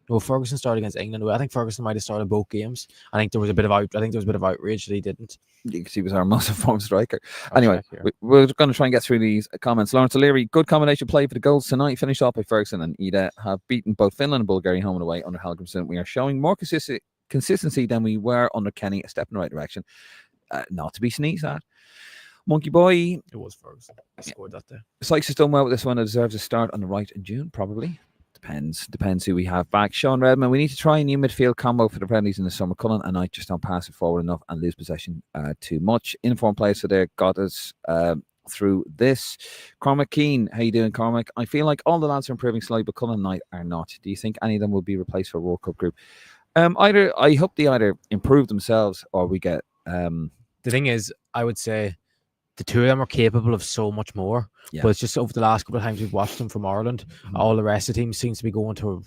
No, Ferguson started against England. I think Ferguson might have started both games. I think there was a bit of outrage that he didn't. Because he was our most informed striker. Anyway, we're going to try and get through these comments. Lawrence O'Leary, good combination play for the goals tonight. Finished off by Ferguson and Ida have beaten both Finland and Bulgaria home and away under Helgrimson. We are showing more consistency than we were under Kenny. A step in the right direction. Not to be sneezed at. Monkey Boy. It was Ferguson. I scored that day. Sykes has done well with this one. It deserves a start on the right in June, probably. Depends who we have back. Sean Redman, we need to try a new midfield combo for the friendlies in the summer. Cullen and I just don't pass it forward enough and lose possession too much. Informed players for there got us through this. Cormac Keane, how you doing, Cormac? I feel like all the lads are improving slowly, but Cullen and I are not. Do you think any of them will be replaced for a World Cup group? I hope they either improve themselves or we get. The thing is, I would say the two of them are capable of so much more, but it's just over the last couple of times we've watched them from Ireland, all the rest of the team seems to be going to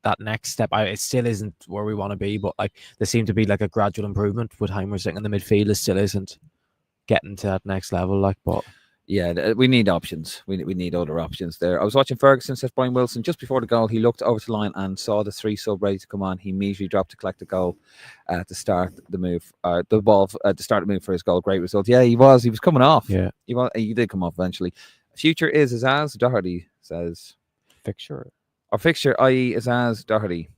that next step. It still isn't where we want to be, but like there seemed to be like a gradual improvement with Heimersing, and the midfield still isn't getting to that next level. Like, but yeah, we need options. We need other options there. I was watching Ferguson, says Brian Wilson, just before the goal. He looked over to the line and saw the 3 sub ready to come on. He immediately dropped to collect the goal to start the move, the ball to start the move for his goal. Great result. Yeah, he was coming off. Yeah, he did come off eventually. Future is Azaz Doherty, says fixture. Or fixture, i.e. Azaz Doherty.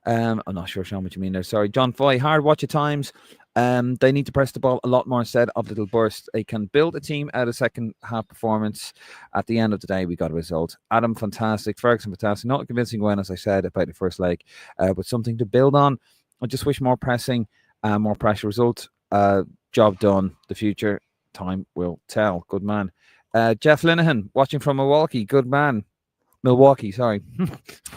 I'm not sure, Sean, what you mean there. Sorry. John Foy, hard watch at times. They need to press the ball a lot more instead of little bursts. They can build a team out of second half performance. At the end of the day, we got a result. Adam, fantastic. Ferguson, fantastic. Not a convincing win, as I said, about the first leg, but something to build on. I just wish more pressing, more pressure. Result, job done. The future, time will tell. Good man. Jeff Linehan, watching from Milwaukee. Good man. Milwaukee, sorry.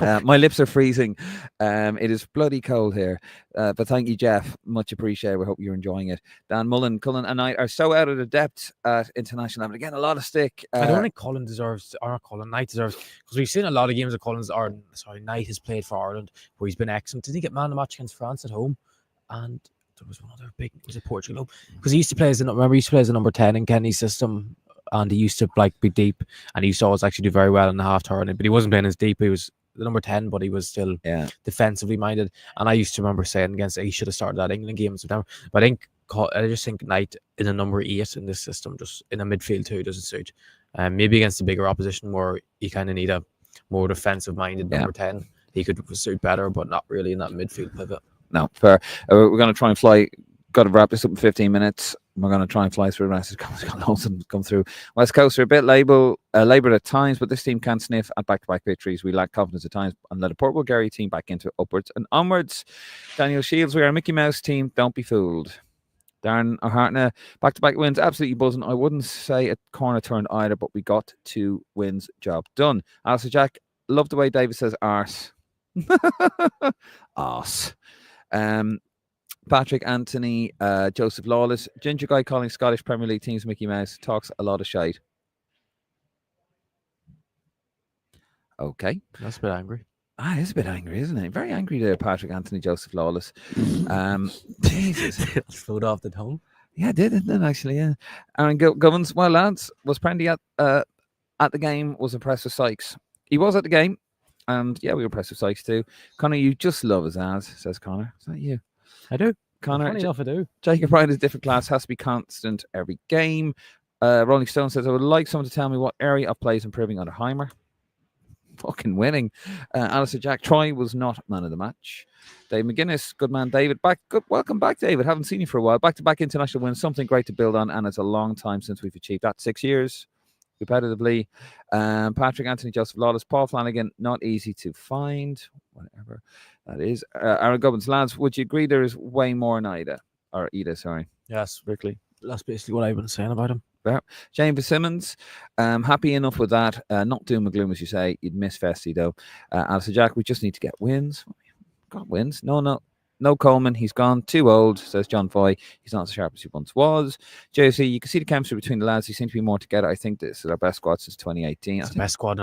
My lips are freezing. It is bloody cold here. But thank you, Jeff. Much appreciated. We hope you're enjoying it. Dan Mullen, Cullen and I are so out of the depth at international level. Again, a lot of stick. I don't think Knight deserves, because we've seen a lot of games that Knight has played for Ireland where he's been excellent. Did he get man of the match against France at home? And there was one other big, was it Portugal? Because he used to play as a number 10 in Kenny's system. And he used to be deep, and he used to always actually do very well in the half turn. But he wasn't playing as deep. He was the number 10, but he was still defensively minded. And I used to remember saying he should have started that England game in September. But I just think Knight in a number 8 in this system, just in a midfield too, doesn't suit. Maybe against a bigger opposition where you kind of need a more defensive minded number 10, he could suit better, but not really in that midfield pivot. No, fair. We're going to try and fly. Got to wrap this up in 15 minutes. We're going to try and fly through the rest. Come through. West Coast are a bit laboured at times, but this team can sniff at back-to-back victories. We lack confidence at times and let a poor Bulgaria team back into upwards and onwards. Daniel Shields, we are a Mickey Mouse team. Don't be fooled. Darren O'Hartnett, back-to-back wins, absolutely buzzing. I wouldn't say a corner turned either, but we got 2 wins, job done. Alistair Jack, love the way David says arse. Arse. Patrick Anthony, Joseph Lawless, ginger guy calling Scottish Premier League teams Mickey Mouse, talks a lot of shite. Okay. That's a bit angry. It's a bit angry, isn't it? Very angry there, Patrick Anthony, Joseph Lawless. Jesus. Flowed off the tongue. Yeah, didn't it, actually, yeah. Aaron Govins, well, lads, was Prendy at the game, was impressed with Sykes. He was at the game, and yeah, we were impressed with Sykes too. Connor, you just love his ass, says Connor. Is that you? I do. Connor, funny enough, I do. Jacob Wright is a different class, has to be constant every game. Rolling Stone says, I would like someone to tell me what area of play is improving under Heimer. Fucking winning. Alistair Jack, Troy was not man of the match. Dave McGuinness, good man. David, welcome back, David. Haven't seen you for a while. Back-to-back international wins, something great to build on, and it's a long time since we've achieved that. 6 years repetitively. Patrick Anthony, Joseph Lawless, Paul Flanagan, not easy to find. Whatever that is. Aaron Gubbins, lads, would you agree there is way more in Ida? Or Ida, sorry. Yes. Rickley. That's basically what I've been saying about him. Yeah. James Simmons, happy enough with that. Not doom and gloom, as you say. You'd miss Festy, though. Alistair Jack, we just need to get wins. Got wins. No Coleman. He's gone. Too old, says John Foy. He's not as sharp as he once was. JC, you can see the chemistry between the lads. They seem to be more together. I think this is our best squad since 2018. It's the best squad.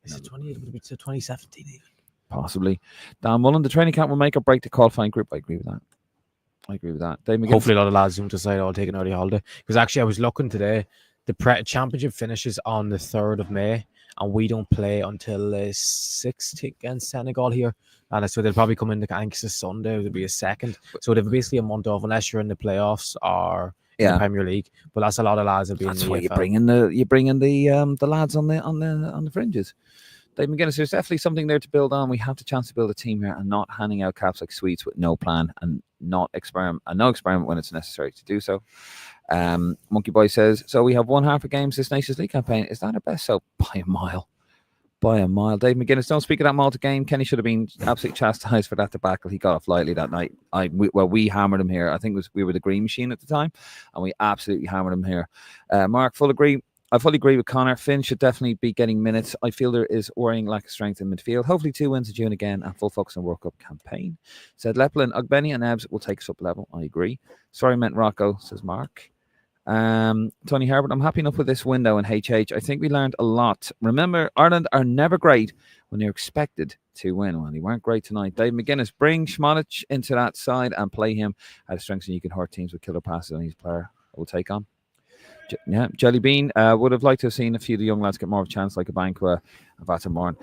Is it 2017 even? Possibly. Dan Mullen, the training camp will make or break the qualifying group. I agree with that. Hopefully a lot of lads don't decide I'll take an early holiday. Because actually I was looking today, the championship finishes on the 3rd of May and we don't play until the 6th against Senegal here. And so they'll probably come in the Anxious Sunday. There'll be a 2nd. So they've basically a month off unless you're in the playoffs or in the Premier League. But that's a lot of lads that'll be that's in the why EFL. you bring in the lads on the fringes. Dave McGuinness, there's definitely something there to build on. We have the chance to build a team here and not handing out caps like sweets with no plan and no experiment when it's necessary to do so. Monkey Boy says, so we have 1/2 of games this Nations League campaign. Is that our best? So by a mile. Dave McGuinness, don't speak of that Malta game. Kenny should have been absolutely chastised for that debacle. He got off lightly that night. We hammered him here. I think we were the Green Machine at the time, and we absolutely hammered him here. Mark, I fully agree with Connor. Finn should definitely be getting minutes. I feel there is worrying lack of strength in midfield. Hopefully 2 wins in June again and full focus on World Cup campaign. Said Leplin, Ogbeni and Ebbs will take us up level. I agree. Sorry, meant Rocco, says Mark. Tony Herbert, I'm happy enough with this window in HH. I think we learned a lot. Remember, Ireland are never great when they're expected to win. Well, they weren't great tonight. Dave McGuinness, bring Schmonic into that side and play him at a strength so you can hurt teams with killer passes on his player. I will take on. Yeah, Jelly Bean would have liked to have seen a few of the young lads get more of a chance, like a Banqua and Vatamorn.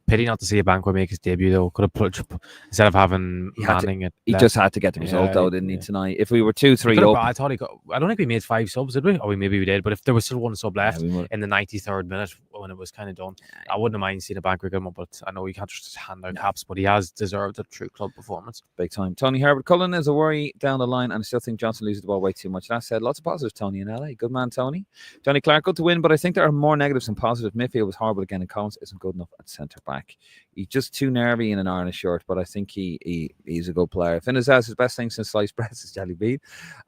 Pity not to see a Banqua make his debut, though. Could have put instead of having Manning at he just had to get the result, though, didn't he, tonight? If we were 2-3 up, I thought I don't think we made 5 subs, did we? Or maybe we did, but if there was still 1 sub left in the 93rd minute when it was kind of done, I wouldn't have minded seeing a Banqua come up. But I know you can't just hand out caps, but he has deserved a true club performance. Big time. Tony Herbert, Cullen is a worry down the line, and I still think Johnson loses the ball way too much. That said, lots of positives, Tony in LA. Good man, Tony. Johnny Clark, good to win, but I think there are more negatives than positive. Midfield was horrible again, and Collins isn't good enough at centre back. He's just too nervy in an Ireland shirt, but I think he's a good player. Finn is his best thing since sliced bread is Jelly Bean.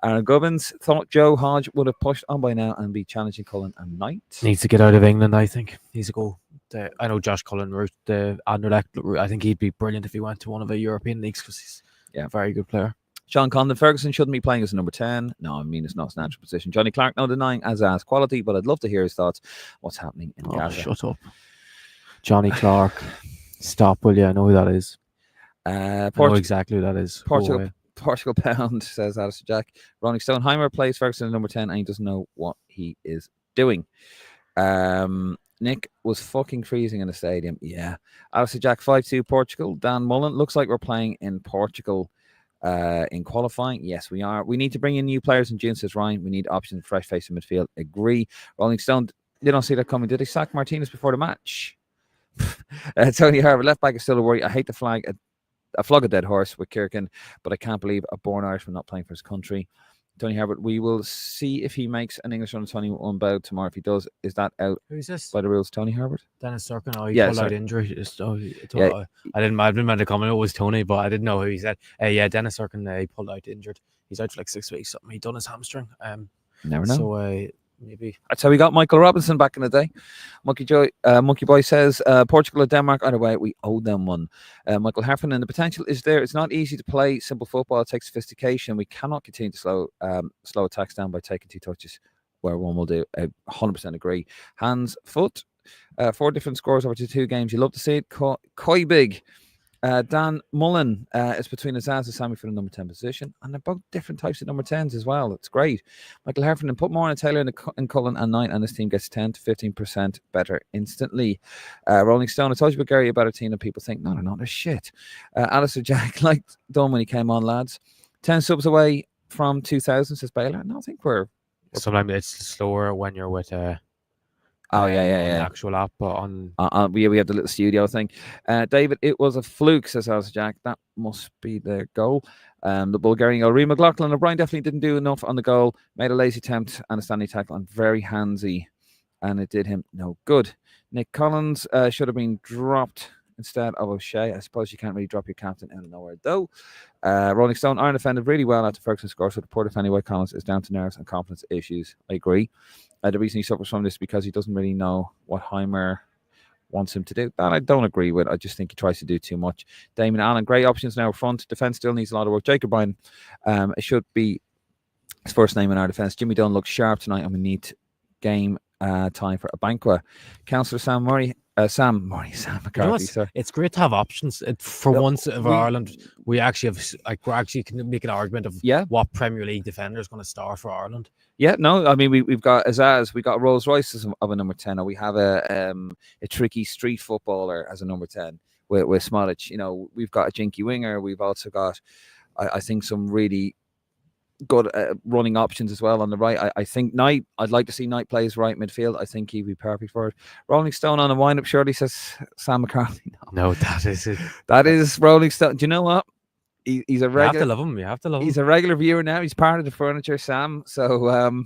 Aaron Gubbins thought Joe Hodge would have pushed on by now and be challenging Cullen and Knight. Needs to get out of England, I think. Needs to go. I know Josh Cullen route, the Anderlecht route. I think he'd be brilliant if he went to one of the European leagues because he's a very good player. Sean Condon, Ferguson shouldn't be playing as a number 10. No, I mean, it's not his natural position. Johnny Clark, no denying Azaz's quality, but I'd love to hear his thoughts. What's happening in Gaza? Shut up. Johnny Clark. Stop, will you? I know who that is. I know exactly who that is. Portugal Pound, says Alistair Jack. Rolling Stone, Heimer plays Ferguson as number 10 and he doesn't know what he is doing. Nick was fucking freezing in the stadium. Yeah. Alistair Jack, 5-2 Portugal. Dan Mullen, looks like we're playing in Portugal in qualifying. Yes, we are. We need to bring in new players in June, says Ryan. We need options, fresh face in midfield. Agree. Rolling Stone, they don't see that coming. Did they sack Martinez before the match? Tony Harvard, left back is still a worry. I hate the flag a flog a dead horse with Kirkin, but I can't believe a born Irishman not playing for his country. Tony Herbert, we will see if he makes an English under 21 bout tomorrow. If he does, is that out Who's this? by the rules? Tony Herbert? Dennis Cirkin. Oh, he Yeah, pulled out sorry. injury. Yeah. I didn't meant to comment. It was Tony, but I didn't know who he said. Yeah, Dennis Cirkin. He pulled out injured. He's out for like 6 weeks. Something. He done his hamstring. Never know. So maybe. That's how we got Michael Robinson back in the day. Monkey Boy says Portugal or Denmark. Either way, we owe them one. Michael Heffernan, the potential is there. It's not easy to play simple football. It takes sophistication. We cannot continue to slow attacks down by taking 2 touches where one will do. I 100% agree. Hands, foot, 4 different scores over 2 games. You love to see it. Koi Big. Dan Mullen is between Azaz and Sammy for the number 10 position, and they're both different types of number 10s as well. It's great. Michael Heffernan, put more on Taylor in Cullen and 9, and this team gets 10 to 15% better instantly. Rolling Stone, I told you Bulgaria a better team than people think. No, they're not. They're shit. Alistair Jack liked Dunn when he came on, lads. 10 subs away from 2000, says Baylor. No, I think we're. Sometimes it's slower when you're with Oh yeah. The actual app, but on we have the little studio thing. David, it was a fluke, says Alistair Jack. That must be their goal. The Bulgarian goal. Reed McLaughlin O'Brien definitely didn't do enough on the goal. Made a lazy attempt and a standing tackle and very handsy, and it did him no good. Nick Collins should have been dropped instead of O'Shea. I suppose you can't really drop your captain out of nowhere, though. Rolling Stone, Ireland defended really well after Ferguson scored, so the poor defending White Collins is down to nerves and confidence issues. I agree. The reason he suffers from this is because he doesn't really know what Heimer wants him to do. That I don't agree with. I just think he tries to do too much. Damien Allen, great options now front. Defence still needs a lot of work. Jacob Bryan, it should be his first name in our defence. Jimmy Dunn looks sharp tonight, and we need game time for a banquet. Councillor Sam McCarthy, sir. It's great to have options. Once of Ireland, we actually have can make an argument of what Premier League defender is going to start for Ireland. Yeah, no, I mean we've got Azaz, we got Rolls Royce of a number 10, or we have a tricky street footballer as a number 10 with Smolic. You know, we've got a jinky winger. We've also got, I think, some really good running options as well on the right. I think Knight, I'd like to see Knight play his right midfield. I think he'd be perfect for it. Rolling Stone on a wind-up, surely, says Sam McCarthy. No, that is it. That is Rolling Stone. Do you know what? He's a regular. You have to love him. You have to love him. He's a regular viewer now. He's part of the furniture, Sam. So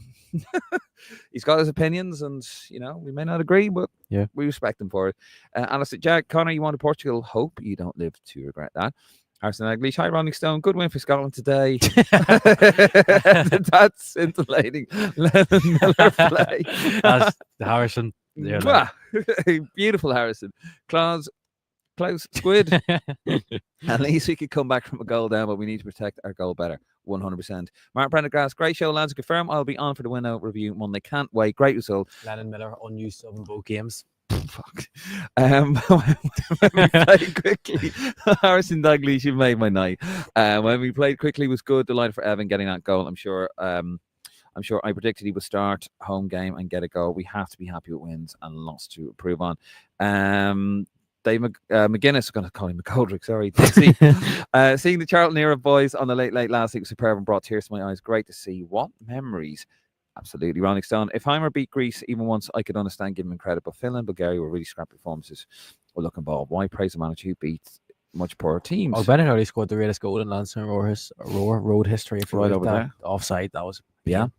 he's got his opinions, and you know we may not agree, but we respect him for it. Alistair Jack, Connor, you wanted Portugal. Hope you don't live to regret that. Harrison Aglish, hi Rolling Stone. Good win for Scotland today. That's scintillating. Lennon Miller play. That's Harrison. Yeah, beautiful Harrison. Klaus Squid. At least we could come back from a goal down, but we need to protect our goal better. 100%. Mark Prendergrass, great show, lads. Confirm I'll be on for the win-out review Monday. Can't wait. Great result. Lennon Miller unused sub in both games. Fuck. When we played quickly, Harrison Daglish, you made my night. When we played quickly was good. Delighted for Evan getting that goal. I'm sure I predicted he would start home game and get a goal. We have to be happy with wins and lots to improve on. Dave McGuinness, I'm going to call him McGoldrick, sorry. Seeing the Charlton era boys on the late last week was superb and brought tears to my eyes. Great to see. What memories. Absolutely. Rolling Stone. If Heimer beat Greece even once, I could understand giving him credit, but Finland and Bulgaria were really scrappy performances. We're looking ball. Why praise a manager who beat much poorer teams? Oh, Bennett already scored the greatest goal in Lansdowne ROAR Road history. Right over there. Offside, that was... Yeah.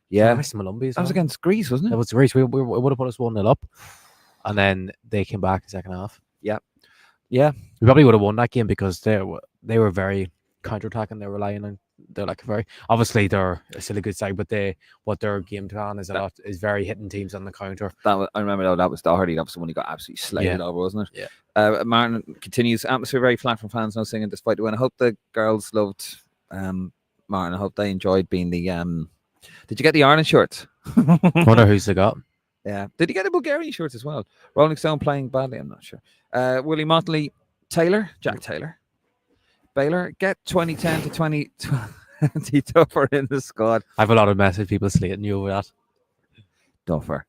That was against Greece, wasn't it? It was Greece. We would have put us 1-0 up. And then they came back in the second half. Yeah. We probably would have won that game because they were very counter-attacking. They were relying on... They're like obviously they're still a good side, but what their game plan is is very hitting teams on the counter. I remember that was Doherty. That was the one he got absolutely slated over, wasn't it? Yeah. Martin continues. Atmosphere very flat from fans, no singing despite the win. I hope the girls loved Martin. I hope they enjoyed being the. Did you get the Ireland shirts? Wonder who's they got. Yeah. Did he get a Bulgarian shirts as well? Rolling Stone playing badly. I'm not sure. Willie Motley, Jack Taylor. Baylor, get 2010 to 2020 Duffer in the squad. I have a lot of message people slating you over that. Duffer.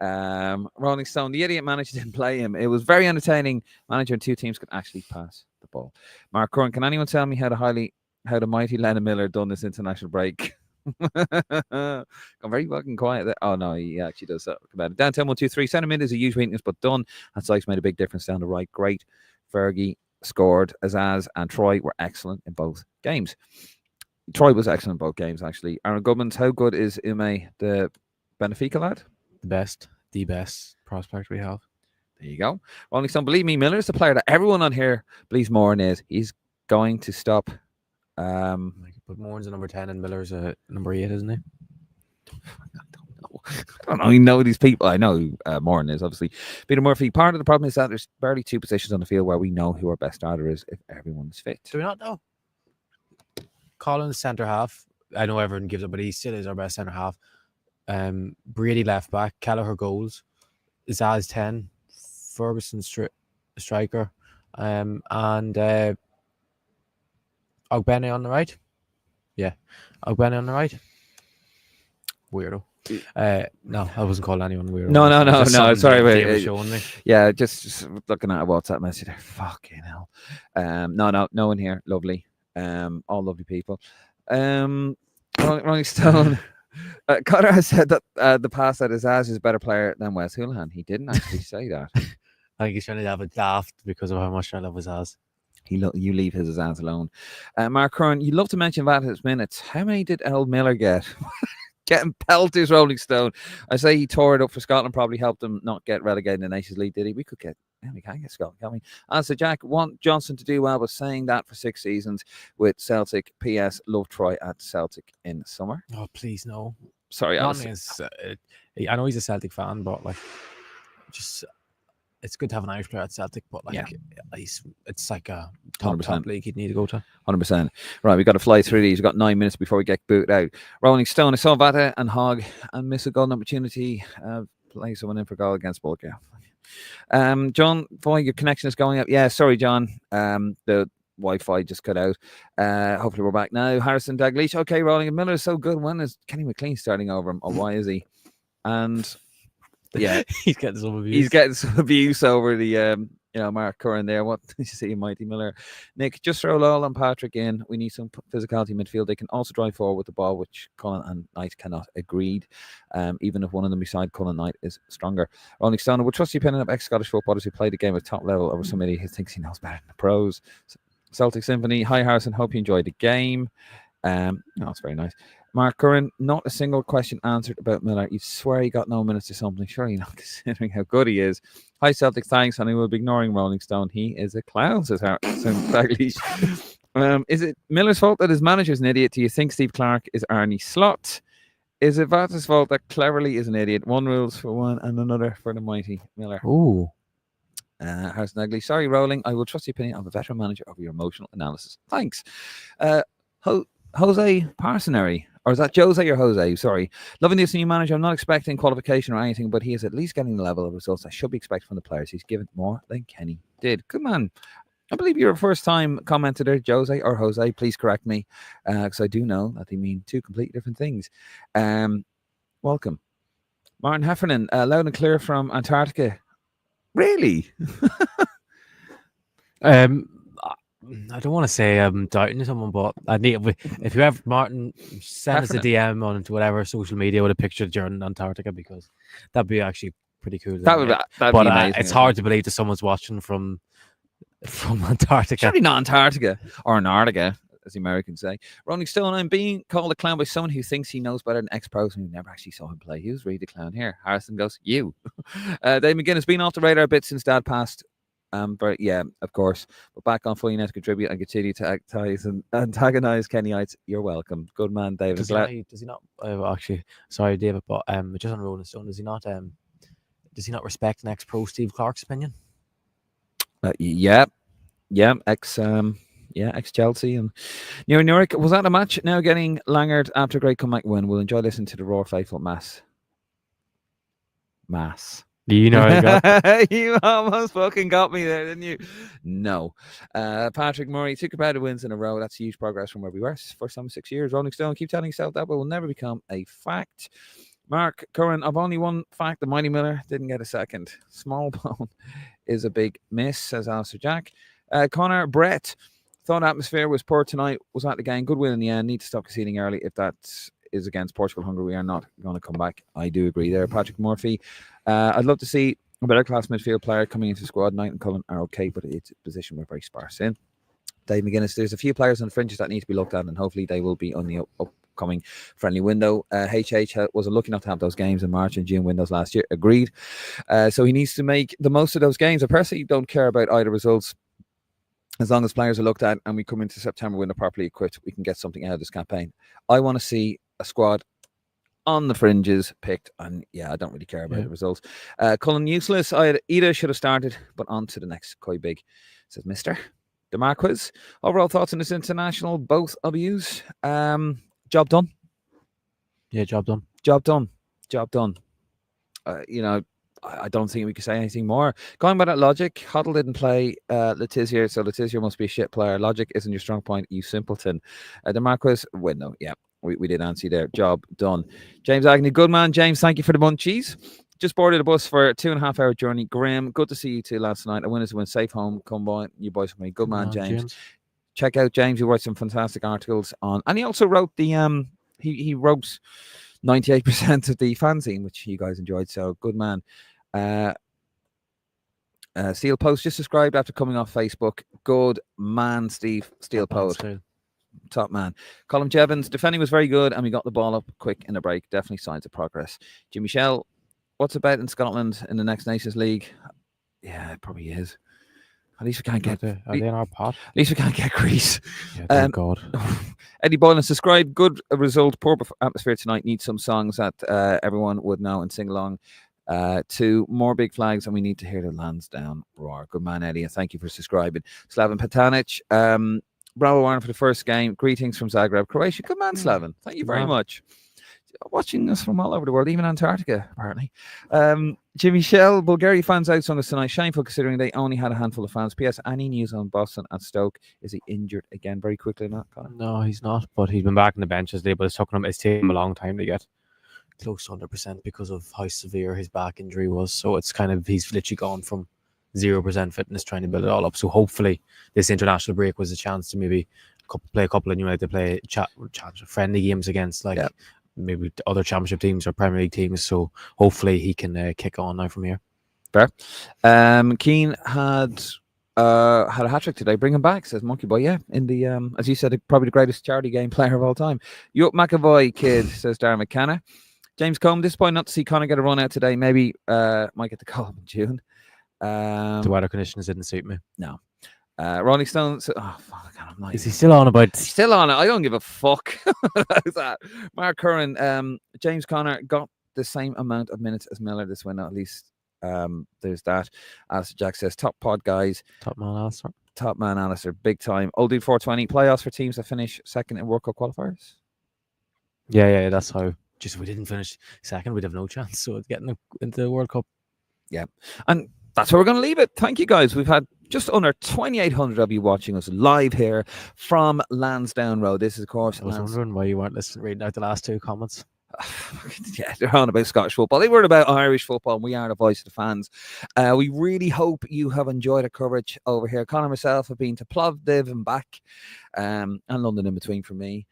Rolling Stone, the idiot manager didn't play him. It was very entertaining. Manager and 2 teams could actually pass the ball. Mark Curran, can anyone tell me how the mighty Lennon Miller done this international break? Gone very fucking quiet there. Oh no, he actually does that about it. Downtown 1-2-3. Centre mid is a huge weakness, but Dunn and Sykes made a big difference down the right. Great. Fergie scored. Azaz and Troy were excellent in both games. Troy was excellent in both games, actually. Aaron Goodmans, how good is Ume, the Benfica lad? The best prospect we have. There you go. Rolling Stone, believe me, Miller's the player that everyone on here believes more in is. He's going to stop. But Moran's a number 10 and Miller's a number 8, isn't he? I don't know these people. I know who Moran is, obviously. Peter Murphy, part of the problem is that there's barely 2 positions on the field where we know who our best starter is if everyone's fit. Do we not know? Collins, centre half. I know everyone gives it, but he still is our best centre half. Brady left back. Kelleher goals. Zaz 10. Ferguson striker. And Ogbene on the right. Yeah. Ogbene on the right. Weirdo. No, I wasn't calling anyone weirdo. No. Sorry, wait. Showing me. Yeah, just looking at a WhatsApp message there. Fucking hell. No one here. Lovely. All lovely people. Rolling Stone. Connor has said that the pass that Azaz is a better player than Wes Houlihan. He didn't actually say that. I think he's trying to have a daft because of how much I love Azaz. You leave his Azaz alone. Mark Curran, you'd love to mention that his minutes. How many did El Miller get? Getting pelters, Rolling Stone. I say he tore it up for Scotland, probably helped them not get relegated in the Nations League, did he? We can't get Scotland, can we? So Jack, want Johnson to do well, was saying that for 6 seasons with Celtic. P.S. Love Troy at Celtic in summer. Oh, please, no. Sorry, I know he's a Celtic fan, but just it's good to have an Irish player at Celtic, but it's like a top league he'd need to go to. 100%. Right, we've got to fly through these. We've got 9 minutes before we get booted out. Rolling Stone, I saw Vata and Hogg and miss a golden opportunity. Play someone in for goal against Bulgaria. John, boy, your connection is going up. Yeah, sorry, John. The Wi-Fi just cut out. Hopefully we're back now. Harrison Dalglish. Okay, Rolling. Miller is so good. When is Kenny McLean starting over him? Or why is he? And yeah, he's getting some abuse. He's getting some abuse over the Mark Curran there. What did you see, Mighty Miller? Nick, just throw Lowell and Patrick in. We need some physicality in midfield. They can also drive forward with the ball, which Cullen and Knight cannot. Agreed. Even if one of them beside Cullen Knight is stronger. Rolling Stone, would trust the opinion of ex-Scottish footballers who played the game at top level over somebody who thinks he knows better than the pros. Celtic Symphony. Hi, Harrison. Hope you enjoyed the game. It's very nice. Mark Curran, not a single question answered about Miller. You swear he got no minutes or something. Surely not, considering how good he is. Hi, Celtic. Thanks, and I will be ignoring Rolling Stone. He is a clown, says Harrison. Is it Miller's fault that his manager's an idiot? Do you think Steve Clark is Arnie Slot? Is it Vata's fault that Cleverly is an idiot? One rules for one and another for the mighty Miller. Ooh. Harrison Ugly. Sorry, Rolling. I will trust the opinion of a veteran manager over your emotional analysis. Thanks. Jose Parsonary. Or is that Jose or Jose? Sorry. Loving this new manager. I'm not expecting qualification or anything, but he is at least getting the level of results I should be expecting from the players. He's given more than Kenny did. Good man. I believe you're a first-time commenter there, Jose or Jose. Please correct me, because I do know that they mean 2 completely different things. Welcome. Martin Heffernan, loud and clear from Antarctica. Really? I don't want to say I'm doubting someone, but I need if you have Martin, send us a DM on whatever social media with a picture during Antarctica, because that'd be actually pretty cool. That'd be amazing. It's hard to believe that someone's watching from Antarctica. Surely not Antarctica or Antarctica, as the Americans say. Rolling Stone, I'm being called a clown by someone who thinks he knows better than ex-pros who never actually saw him play. He was really the clown here. Harrison goes, you. Dave McGinn has been off the radar a bit since Dad passed. But yeah, of course. But back on fully net to contribute and continue to antagonize Kennyites. You're welcome. Good man, David. Does he not actually? Sorry, David, but just on Rolling Stone, does he not respect an ex-pro Steve Clark's opinion? Yeah, ex Chelsea and Nurek. Was that a match? Now getting Langard after a great comeback win. We'll enjoy listening to the Roar faithful mass. You know, I got you almost fucking got me there, didn't you? No. Patrick Murray, 2 competitive wins in a row. That's huge progress from where we were for some 6 years. Rolling Stone, keep telling yourself that, but will never become a fact. Mark Curran, I've only one fact. The mighty Miller didn't get a second. Small bone is a big miss, says Alistair Jack. Connor Brett, thought atmosphere was poor tonight. Was at the game. Good win in the end. Need to stop conceding early. If that is against Portugal, Hungary, we are not going to come back. I do agree there. Patrick Murphy, I'd love to see A better class midfield player coming into the squad. Knight and Cullen are okay, but it's a position we're very sparse in. Dave McGuinness, there's a few players on the fringes that need to be looked at, and hopefully they will be on the upcoming friendly window. HH was lucky enough to have those games in March and June windows last year. Agreed. So he needs to make the most of those games. I personally don't care about either results. As long as players are looked at and we come into September window properly equipped, we can get something out of this campaign. I want to see a squad on the fringes picked, and yeah, I don't really care about the results. Cullen useless. Ida should have started, but on to the next. Quite big, says Mr. DeMarquez. Overall thoughts on this international, both of yous? Job done. Yeah, job done. Job done. Job done. I don't think we can say anything more. Going by that logic, Hoddle didn't play Letizia, so Letizia must be a shit player. Logic isn't your strong point, you simpleton. DeMarquez, window. Yeah, we did answer you there. Job done. James Agnew, good man. James, thank you for the munchies. Just boarded a bus for a 2.5 hour journey. Grim, good to see you two last night. A win is a win. Safe home. Come by. You boys for me. Good man, James. Check out James. He wrote some fantastic articles on, and he also wrote the he wrote 98% of the fanzine, which you guys enjoyed. So good man. Steel Post just subscribed after coming off Facebook. Good man, Steve. Steel Post. Top man. Colin Jevons, defending was very good, and we got the ball up quick in the break. Definitely signs of progress. Jimmy Shell, what's about in Scotland in the next Nations League? Yeah, it probably is. At least we can't get. Are they in our pot? At least we can't get Greece. Yeah, thank God. Eddie Boylan, subscribe. Good result. Poor atmosphere tonight. Need some songs that everyone would know and sing along. To more big flags, and we need to hear the Lansdowne roar. Good man, Eddie, and thank you for subscribing. Slaven Patanic, bravo Arne for the first game. Greetings from Zagreb, Croatia. Good man, Slaven. Thank you very much. Watching us from all over the world, even Antarctica, apparently. Jimmy Shell, Bulgaria fans outsung us tonight. Shameful considering they only had a handful of fans. P.S. Any news on Boston and Stoke? Is he injured again very quickly? Not Colin? No, he's not, but he's been back in the benches today, but it's taken him a long time to get close to 100% because of how severe his back injury was. So it's kind of, he's literally gone from 0% fitness trying to build it all up. So hopefully this international break was a chance to maybe play a couple of United, play friendly games against maybe other championship teams or Premier League teams. So hopefully he can kick on now from here. Fair. Keane had a hat-trick today. Bring him back, says Monkey Boy. Yeah, in the as you said, probably the greatest charity game player of all time. Yup McAvoy kid, says Darren McKenna. James Combe, disappointed not to see Connor get a run out today. Maybe might get the call in June. The weather conditions didn't suit me. No. Rolling Stones. Oh, fuck, I'm not. Is he still on about? Still on it. I don't give a fuck. How's that? Mark Curran. James Connor got the same amount of minutes as Miller this window. At least there's that. Alistair Jack says, top pod guys. Top man, Alistair. Top man, Alistair. Big time. Old dude 420. Playoffs for teams that finish second in World Cup qualifiers. Yeah. That's how. Just if we didn't finish second, we'd have no chance. So getting into the World Cup. Yeah. And that's where we're going to leave it. Thank you, guys. We've had just under 2,800 of you watching us live here from Lansdowne Road. This is, of course... I was wondering why you weren't reading out the last two comments. Yeah, they're on about Scottish football. They were about Irish football, and we are the voice of the fans. We really hope you have enjoyed our coverage over here. Conor and myself have been to Plovdiv and back, and London in between for me.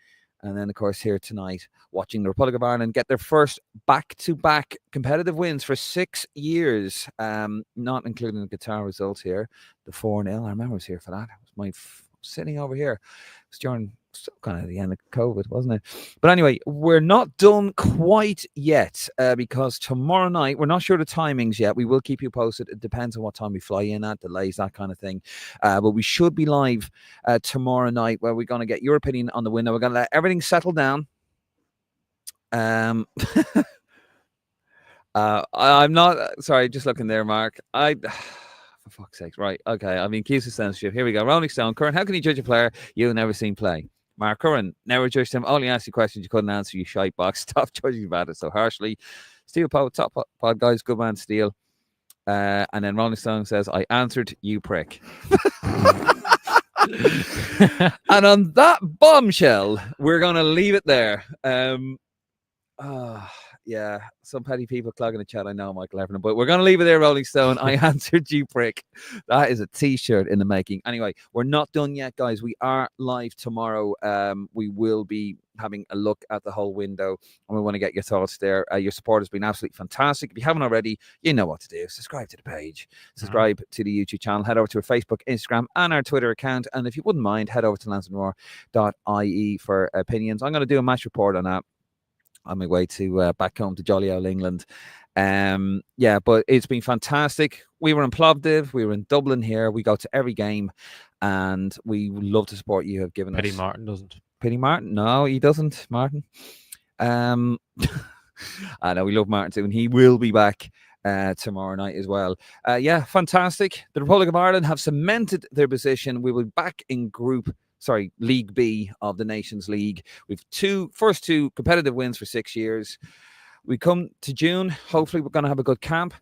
And then, of course, here tonight, watching the Republic of Ireland get their first back-to-back competitive wins for 6 years, not including the Qatar results here, the 4-0. I remember I was here for that. It was sitting over here. It was during kind of the end of COVID, wasn't it? But anyway, we're not done quite yet because tomorrow night, we're not sure the timings yet. We will keep you posted. It depends on what time we fly in at, delays, that kind of thing. But we should be live tomorrow night where we're going to get your opinion on the window. We're going to let everything settle down. I'm not, sorry, just looking there, Mark. For fuck's sake, right, okay, I'm accused of censorship. Here we go. Rolling Stone, Curran, how can you judge a player you've never seen play? Mark Curran, never judged him, only asked you questions you couldn't answer, you shite box. Stop judging about it so harshly. Steel Pod, top pod guys, good man, Steel. And then Rolling Stone says, I answered, you prick. And on that bombshell, we're going to leave it there. Yeah, some petty people clogging the chat. I know, Michael Heffernan, but we're going to leave it there, Rolling Stone. I answered you, prick. That is a t-shirt in the making. Anyway, we're not done yet, guys. We are live tomorrow. We will be having a look at the whole window, and we want to get your thoughts there. Your support has been absolutely fantastic. If you haven't already, you know what to do. Subscribe to the page, subscribe to the YouTube channel, head over to our Facebook, Instagram, and our Twitter account. And if you wouldn't mind, head over to lansdowneroar.ie for opinions. I'm going to do a match report on that on my way to back home to jolly old England. Yeah, but it's been fantastic. We were in Plovdiv, we were in Dublin here. We go to every game, and we love to support you have given us. Pity Martin doesn't. Pity Martin? No, he doesn't, Martin. I know we love Martin too, and he will be back tomorrow night as well. Yeah, fantastic. The Republic of Ireland have cemented their position. We will be back in League B of the Nations League. We've first two competitive wins for 6 years. We come to June. Hopefully, we're going to have a good camp.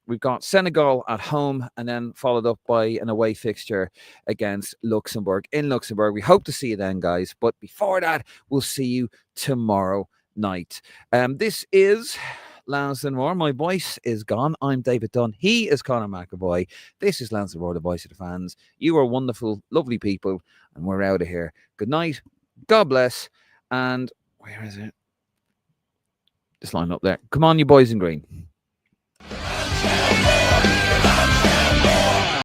We've got Senegal at home, and then followed up by an away fixture against Luxembourg in Luxembourg. We hope to see you then, guys. But before that, we'll see you tomorrow night. This is Lansdowne ROAR. My voice is gone. I'm David Dunn. He is Conor McAvoy. This is Lansdowne ROAR, the voice of the fans. You are wonderful, lovely people, and we're out of here. Good night. God bless. And where is it? Just line up there. Come on, you boys in green.